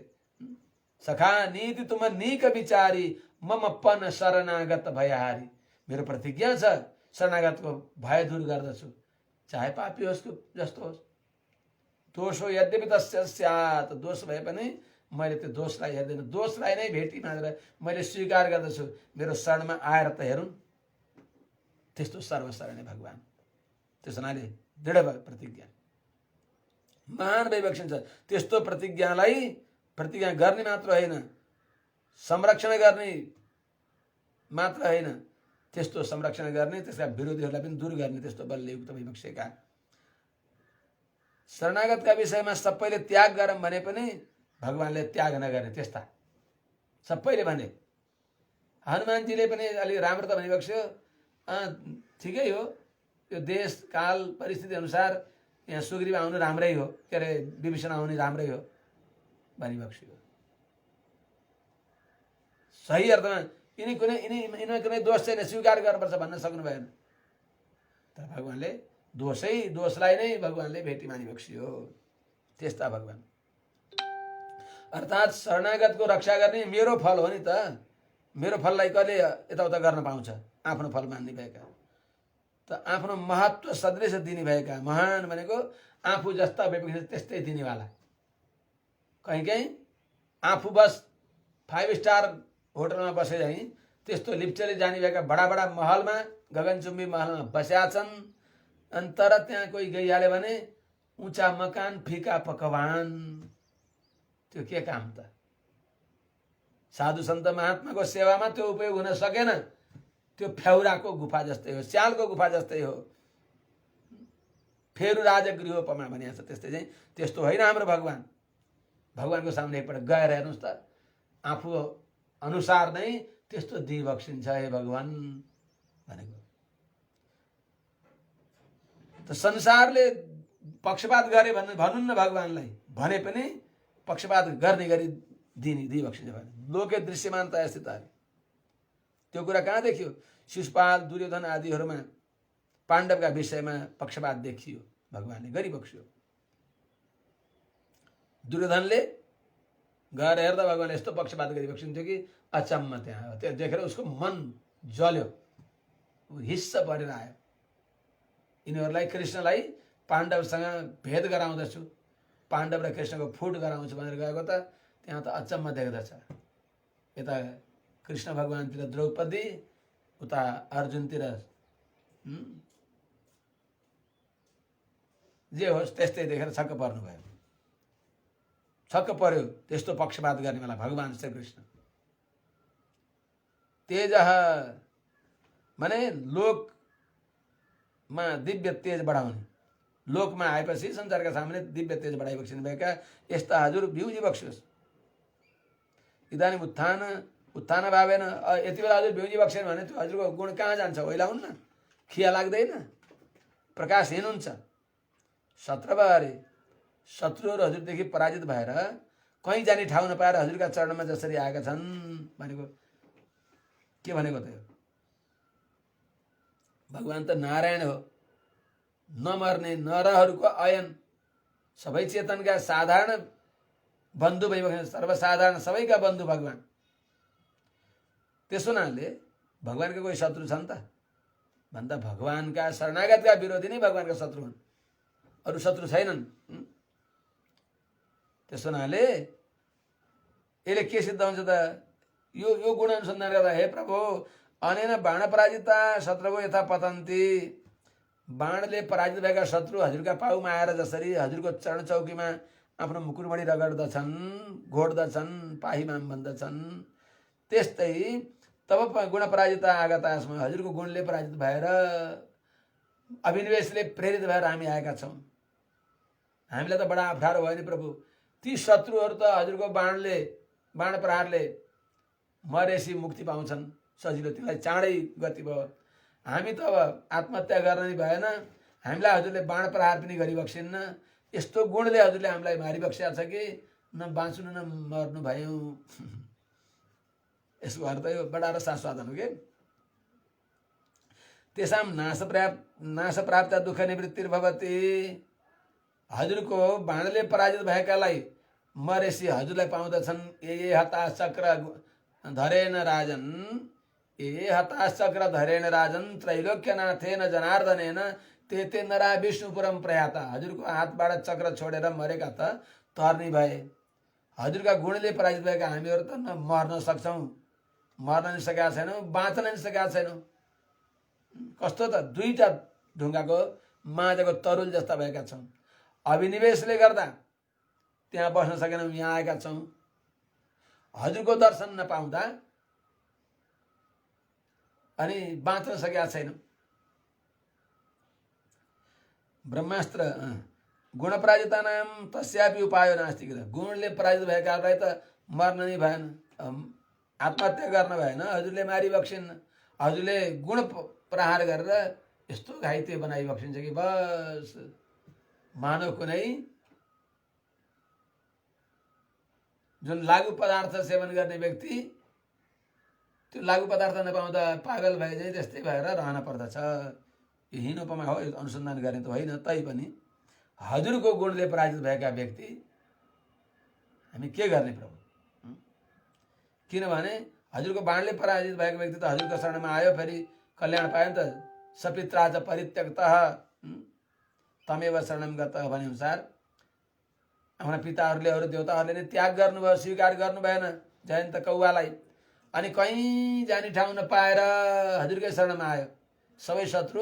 सखा नीति तुम नीक विचारी मम पन शरणागत भयहारी। मेरो प्रतिज्ञा छ, शरणागतको भय दूर गर्दछु, चाहे पापी होस् जस्तो होस्। दोष हो यद्यपि तस्य स्यात्, दोष भए पनि मैले त्यो दोषलाई हेर्दैन, दोषलाई नै भेटी मानेर मैले स्वीकार गर्दछु। मेरो शरणमा आएर त हेरौँ। त्यस्तो सर्वशरण्य भगवान। त्यस हुनाले दृढ प्रतिज्ञा महान भइबक्सिन्छ। त्यस्तो प्रतिज्ञालाई प्रतिज्ञा गर्ने मात्र होइन, संरक्षण गर्ने मात्र होइन, त्यस्तो संरक्षण गर्ने, त्यसका विरोधीहरूलाई पनि दूर गर्ने त्यस्तो बलले युक्त भइबक्सेका। शरणागतका विषयमा सबैले त्याग गरौँ भने पनि भगवानले त्याग नगर्ने त्यस्ता सबैले भने। हनुमानजीले पनि अलि राम्रो त भनिबक्स्यो, ठिकै हो, यो देश काल परिस्थिति अनुसार यहाँ सुग्रीव आउनु राम्रै हो, के अरे विभीषण आउनु राम्रै हो भनिबक्स्यो। सही अर्थमा यिनी कुनै दोष छैन, स्वीकार गर्नुपर्छ भन्न सक्नु भएन। तर भगवानले दोषलाई नै भगवानले भेटी मानिबक्स्यो। त्यस्ता भगवान अर्थात् शरणागतको रक्षा गर्ने मेरो फल हो नि त। मेरो फललाई कहिले यताउता गर्न पाउँछ? आफ्नो फल मान्ने भएका, त आफ्नो महत्त्व सदृश दिने भएका, महान भनेको आफू जस्ता भएपछि त्यस्तै दिनेवाला। कहीँ आफू बस 5 स्टार होटलमा बसे चाहिँ त्यस्तो लिप्चेले जाने भएका बडा बडा महलमा, गगनचुम्बी महलमा बसेका छन्। अनि तर त्यहाँ कोही गइहाल्यो भने ऊँचा मकान, फिका पकवान, त्यो के काम त? साधु सन्त महात्माको सेवामा त्यो उपयोग हुन सकेन। त्यो फ्याउराको गुफा जस्तै हो, स्यालको गुफा जस्तै हो। फेरु राजगृहोपमा भनिएको छ त्यस्तै चाहिँ। त्यस्तो होइन हाम्रो भगवान। भगवानको सामने एकपल्ट गएर हेर्नुहोस् त, आफू अनुसार नै त्यस्तो दिइबक्सिन्छ हे भगवान भनेको। त संसारले पक्षपात गरे भन्नुहुन्न भगवानलाई, भने पनि पक्षपात गर्ने गरी दिइबक्सिन्छ भने। लोके दृश्यमानता स्थितहरू त्यो कुरा कहाँ देखियो? शिशुपाल, दुर्योधन आदिहरूमा पाण्डवका विषयमा पक्षपात देखियो, भगवानले गरिबक्स्यो। दुर्योधनले गएर हेर्दा भगवानले यस्तो पक्षपात गरिबक्सिन्थ्यो कि अचम्म। त्यहाँ त्यो देखेर उसको मन जल्यो, हिस्सा परेर आयो। यिनीहरूलाई, कृष्णलाई पाण्डवसँग भेद गराउँदछु, पाण्डव र कृष्णको फुट गराउँछु भनेर गएको त त्यहाँ त अचम्म देख्दछ। यता कृष्ण भगवानतिर द्रौपदी, उता अर्जुनतिर जे होस् त्यस्तै देखेर छक्क पर्नुभयो। छक्क पर्यो त्यस्तो पक्षपात गर्नेवाला भगवान श्री कृष्ण। तेज माने लोकमा दिव्य तेज बढाउने, लोकमा आएपछि संसारका सामने दिव्य तेज बढाइबक्सिनु भएका यस्ता हजुर भ्युजी बक्सियोस्। इदानीं उत्थान भावेन यति बेला हजुर भ्युजी बक्सेन भने त्यो हजुरको गुण कहाँ जान्छ? ओइलाउन्न, खिया लाग्दैन, प्रकाशहीन हुन्छ। शत्रु शत्रुहरू हजुरदेखि पराजित भएर कहीँ जाने ठाउँ नपाएर हजुरका चरणमा जसरी आएका छन् भनेको के भनेको त? भगवान त नारायण हो, नमर्ने नरहरूको अयन, सबै चेतनका साधारण बन्धु भइबक्सिनु, सर्वसाधारण सबैका बन्धु भगवान। त्यसो हुनाले भगवानका कोही शत्रु छन् त भन्दा भगवानका शरणागतका विरोधी नै भगवानका शत्रु हुन्, अरू शत्रु छैनन्। त्यसो हुनाले यसले के सिद्ध हुन्छ त? यो गुण अनुसन्धान गर्दा, हे प्रभु अनेन बाण पराजिता शत्रुको यथा पतन्ती, बाणले पराजित भएका शत्रु हजुरका पाउमा आएर जसरी हजुरको चरण चौकीमा आफ्नो मुकुटमणि रगड्दछन्, घोड्दछन्, पाहीमाम भन्दछन्, त्यस्तै तब गुण पराजिता आगता यसमा हजुरको गुणले पराजित भएर, अभिनिवेशले प्रेरित भएर हामी आएका छौँ। हामीलाई त बडा अप्ठ्यारो भयो नि प्रभु। ती शत्रुहरू त हजुरको बाण प्रहारले मरेसी मुक्ति पाउँछन् सजिलो, तिमीलाई चाँडै गति भयो। हामी त अब आत्महत्या गर्न नि भएन, हामीलाई हजुरले बाण प्रहार पनि गरिबक्सिन्न। यस्तो गुणले हजुरले हामीलाई मारिबक्सिया छ कि न बाँच्नु न मर्नु भयौँ। यसको अर्थ यो बडा र सास्वादन हो कि तेसाम नाश प्राप्त दुःख निवृत्तिर्भवति। हजुरको बाणले पराजित भएकालाई मरेसी हजुरलाई पाउँदछन्। ए हताश चक्र धरेन राजन, ए हताश चक्र धरेन राजन, त्रैलोक्यनाथेन जनार्दनेन ते नरा विष्णुपुरम प्रयाता। हजुरको हातबाट चक्र छोडेर मरेका त तर्नी भए, हजुरका गुणले पराजित भएका हामीहरू त न मर्न सक्छौँ, मर्न नि सकेका छैनौँ, बाँच्न नि सकेका छैनौँ। कस्तो त दुईटा ढुङ्गाको माझको तरुल जस्ता भएका छौँ। अभिनिवेशले गर्दा त्यहाँ बस्न सकेनौँ, यहाँ आएका छौँ। हजुरको दर्शन नपाउँदा अनि बाँच्न सकेका छैनौँ। ब्रह्मास्त्र गुण पराजितानाम तस्यापि उपाय नास्ति। गुणले पराजित भएकाहरूलाई त मर्न नै भएन, आत्महत्या गर्न भएन, हजुरले मारिबक्सिन्न। हजुरले गुण प्रहार गरेर यस्तो घाइते बनाइबक्सिन्छ कि बस मानव कुनै जुन लागु पदार्थ सेवन गर्ने व्यक्ति त्यो लागु पदार्थ नपाउँदा पागल भए चाहिँ त्यस्तै भएर रहन पर्दछ। यो हीन उपमा हो, अनुसन्धान गर्ने त होइन। तैपनि हजुरको गुणले पराजित भएका व्यक्ति हामी के गर्ने प्रभु? किनभने हजुरको बाणले पराजित भएको व्यक्ति त हजुरको शरणमा आयो, फेरि कल्याण पायो नि त। सपित्रा च परित्यक्तः तमेव शरणम गतः भने अनुसार हाम्रा पिताहरूले अरू देवताहरूले नै त्याग गर्नुभयो, स्वीकार गर्नु भएन जयन्त कौवालाई। अनि कहीँ जाने ठाउँ नपाएर हजुरकै शरणमा आयो। सबै शत्रु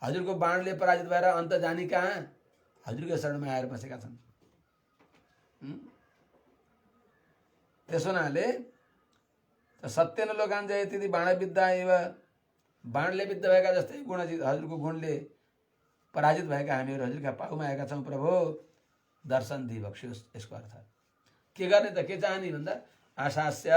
हजुरको बाणले पराजित भएर अन्त जाने कहाँ? हजुरकै शरणमा आएर बसेका छन्। त्यसो हुनाले सत्यन लोकान जयति बाणविद्या एव, बाणले विद्ध भएका जस्तै गुण हजुरको गुणले पराजित भएका हामीहरू हजुरका पाउमा आएका छौँ। प्रभु दर्शन दिइबक्सियोस्। यसको अर्थ के गर्ने त? के चाहने भन्दा आशास्य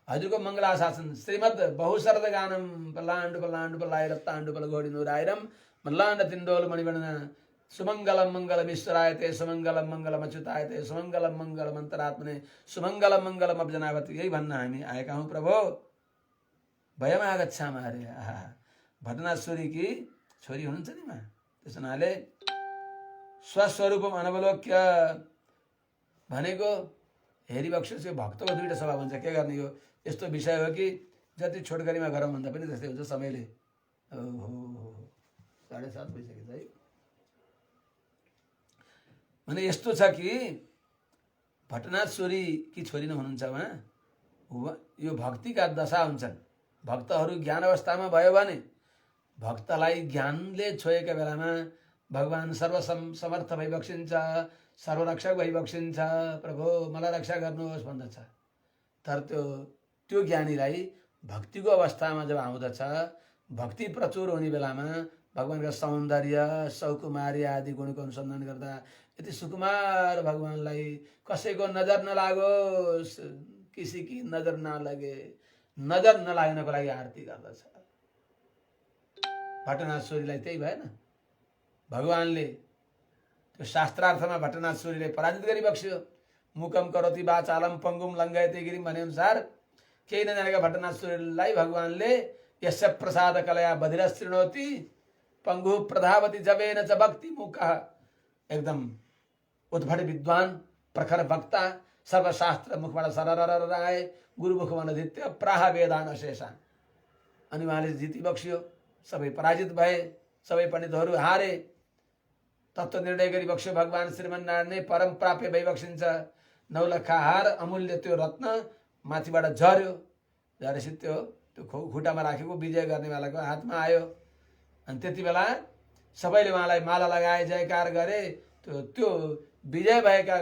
हजुरको मङ्गल आशासन श्रीमद् बहुशरद गानम पल्लाण्डु पल्लाण्डु पल्लाय रत्ताण्डु पल्गोडी नुराइरम मल्लाण्ड तिण्डोल मणिवर्ण सुमङ्गलम मङ्गलम ईश्वरायते सुमङ्गलम मङ्गलम अच्युतायते सुमङ्गलम मङ्गलम अन्तरात्मने सुमङ्गलम मङ्गलम अब्जनावती। यही भन्न हामी आएका हौँ प्रभु। भयमा आगच्छाम अरे। आहा, भटनाश्वरीकी छोरी हुनुहुन्छ नि मा। त्यस हुनाले स्वस्वरूपम अनवलोक्य भनेको हेरिबक्सियोस्। यो भक्तको दुईवटा स्वभाव हुन्छ। के गर्ने? यो यस्तो विषय हो कि जति छोटकरीमा गरौँ भन्दा पनि त्यस्तै हुन्छ समयले। ओहो 7:30 भइसकेछ है। भने यस्तो छ कि भटनाश्वरी की छोरी नै हुनुहुन्छ उहाँ। यो भक्तिका दशा हुन्छन्। भक्तहरू ज्ञान अवस्थामा भयो भने भक्तलाई ज्ञानले छोएका बेलामा भगवान सर्वसमर्थ भइबक्सिन्छ, सर्वरक्षक भइबक्सिन्छ। प्रभु मलाई रक्षा गर्नुहोस् भन्दछ। तर त्यो ज्ञानीलाई भक्तिको अवस्थामा जब आउँदछ, भक्ति प्रचुर हुने बेलामा भगवानका सौन्दर्य सौकुमारी आदि गुणको अनुसन्धान गर्दा यति सुकुमार भगवानलाई कसैको नजर नलागोस्, किसी की नजर नलागे, नजर नलाग्नको लागि आरती गर्दछ। भटनाश्वरीलाई त्यही भएन? भगवानले त्यो शास्त्रार्थमा भटनाश्वरीलाई पराजित गरिबक्स्यो। मुकम करोति वाचालम पंगुम लङ्घयते गिरिम भने अनुसार केही नजानेका भटनाश्वरीलाई भगवानले यस्य प्रसाद कलया बधिर शृणोति पंगु प्रधावती जवेन च भक्ति मुखः। एकदम उद्भट विद्वान प्रखर वक्ता सर्वशास्त्र मुखबाट सररर आए, गुरुमुखमा नजित्य प्राह वेदान अशेषान। अनि उहाँले जितिबक्स्यो। सबै पराजित भए, सबै पण्डितहरू हारे। तत्त्व निर्णय गरिबक्स्यो भगवान श्रीमन्नारायण नै परम प्राप्य भइबक्सिन्छ। 9 लाख हार अमूल्य त्यो रत्न माथिबाट झर्यो। झरेपछि त्यो खुट्टामा राखेको विजय गर्नेवालाको हातमा आयो। अनि त्यति बेला सबैले उहाँलाई माला लगाए, जयकार गरे। त्यो विजय भएका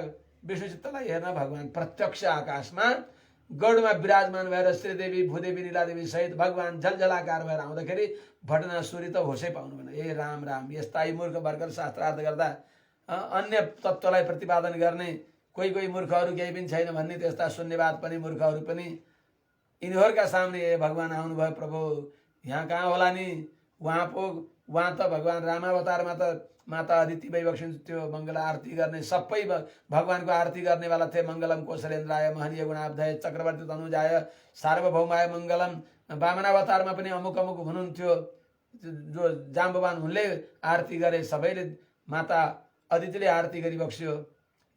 विष्णुचित्तलाई हेर्न भगवान प्रत्यक्ष आकाशमा गरुडमा विराजमान भएर श्रीदेवी भूदेवी नीलादेवी सहित भगवान झलझलाकार भएर आउँदाखेरि भटनाश्वरी त होसै पाउनु भएन। ए राम राम, यस्ता मूर्ख भर्खर शास्त्रार्थ गर्दा अन्य तत्त्वलाई प्रतिपादन गर्ने कोही कोही मूर्खहरू केही पनि छैन भन्ने त्यस्ता शून्यवाद पनि मूर्खहरू पनि यिनीहरूका सामने ए भगवान आउनुभयो प्रभु, यहाँ कहाँ होला नि? वहाँ त भगवान रामावतारमा त माता अदिति भइबक्सिन्छ। त्यो मङ्गल आरती गर्ने सबै भगवानको आरती गर्नेवाला थिए। मङ्गलम कौशलेन्द्राय महनीय गुणाब्धय चक्रवर्ती तनुजाय सार्वभौमाय मङ्गलम। वामनावतारमा पनि अमुक अमुक हुनुहुन्थ्यो जो जाम्बवान, उनले आरती गरे। सबैले माता अदितिले आरती गरिबक्स्यो।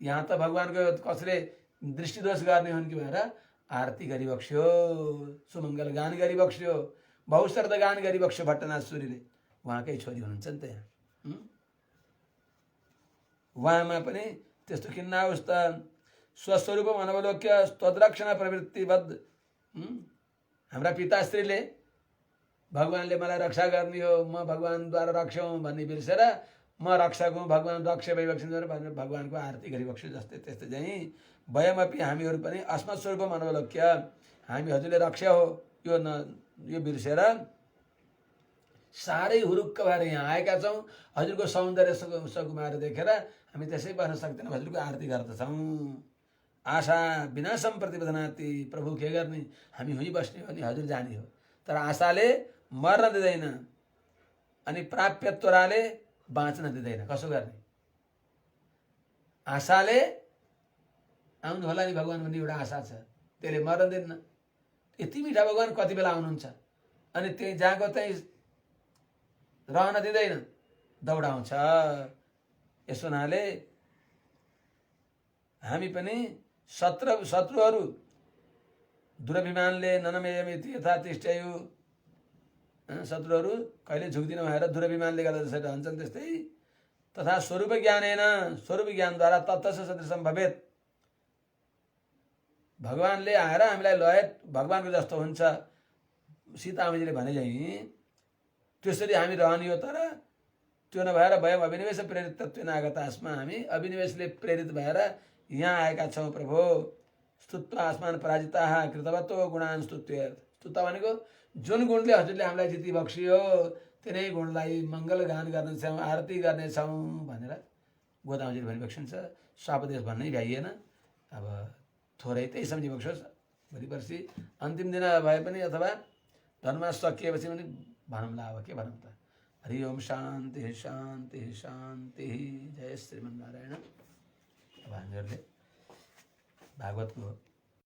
यहाँ त भगवानको कसले दृष्टिदोष गर्ने हुन् कि भनेर आरती गरिबक्स्यो, सुमङ्गल गान गरिबक्स्यो, बहुशरद गान गरिबक्स्यो भट्टनाश्वरीले। उहाँकै छोरी हुनुहुन्छ नि त यहाँ। उहाँमा पनि त्यस्तो किन्न होस् त। स्वस्वरूपम अनवलोक्य तद्रक्षण प्रवृत्तिबद्ध। हाम्रा पिताश्रीले भगवानले मलाई रक्षा गर्ने हो, म भगवानद्वारा रक्षौँ भन्ने बिर्सेर म रक्षक हुँ, भगवान् रक्ष भइबक्सिन्छ भनेर भगवान्को आरती गरिबक्छु जस्तै त्यस्तै चाहिँ वयमपि हामीहरू पनि अस्मत् स्वरूपम अनवलोक्य, हामी हजुरले रक्षा हो यो बिर्सेर साह्रै हुरुक्क भएर यहाँ आएका छौँ। हजुरको सौन्दर्य सकुमार देखेर हामी त्यसै बस्न सक्दैनौँ, हजुरको आरती गर्दछौँ। आशा विनाशम प्रतिबदनाति, प्रभु के गर्ने, हामी हुँ बस्ने हो नि हजुर जाने हो। तर आशाले मर्न दिँदैन अनि प्राप्यत्वराले बाँच्न दिँदैन। कसो गर्ने? आशाले आउनु होला नि भगवान् भन्ने एउटा आशा छ, त्यसले मर्न दिन्न। यति मिठा भगवान् कति बेला आउनुहुन्छ अनि त्यही जहाँको त्यही रहन दिँदैन, दौडाउँछ। यस हुनाले हामी पनि शत्रुहरू दुरभिमानले ननमेयमिति यथा तिष्ठ्यु, शत्रुहरू कहिले झुक्दिन भएर दुरभिमानले गर्दा जसरी रहन्छन् त्यस्तै तथा स्वरूप ज्ञानेन, स्वरूप ज्ञानद्वारा तत्त्वस्य सदृशम भवेत्, भगवानले आएर हामीलाई लय भगवानको जस्तो हुन्छ सीतामाजीले भने चाहिँ त्यसरी हामी रहने हो। तर त्यो नभएर वयम अभिनिवेश प्रेरित तत्त्वेन आगता आस्मा, हामी अभिनिवेशले प्रेरित भएर यहाँ आएका छौँ प्रभु। स्तुत्व आसमान पराजिताः कृतवतो गुणान् स्तुत्य, स्तुत्व भनेको जुन गुणले हजुरले हामीलाई जिति बक्सियो तिनै गुणलाई मङ्गल गान गर्नेछौँ, आरती गर्नेछौँ भनेर गोदावरीले भनिबक्सिन्छ। स्वापदेश भन्नै भ्याइएन, अब थोरै त्यही सम्झिबक्सोस्। भोलि पर्सि अन्तिम दिन भए पनि अथवा धर्ममास सकिएपछि पनि भनौँला, अब के भनौँ त। हरि ओम शान्ति शान्ति शान्ति। जय श्रीमन्नारायण। अब हामीहरूले भागवतको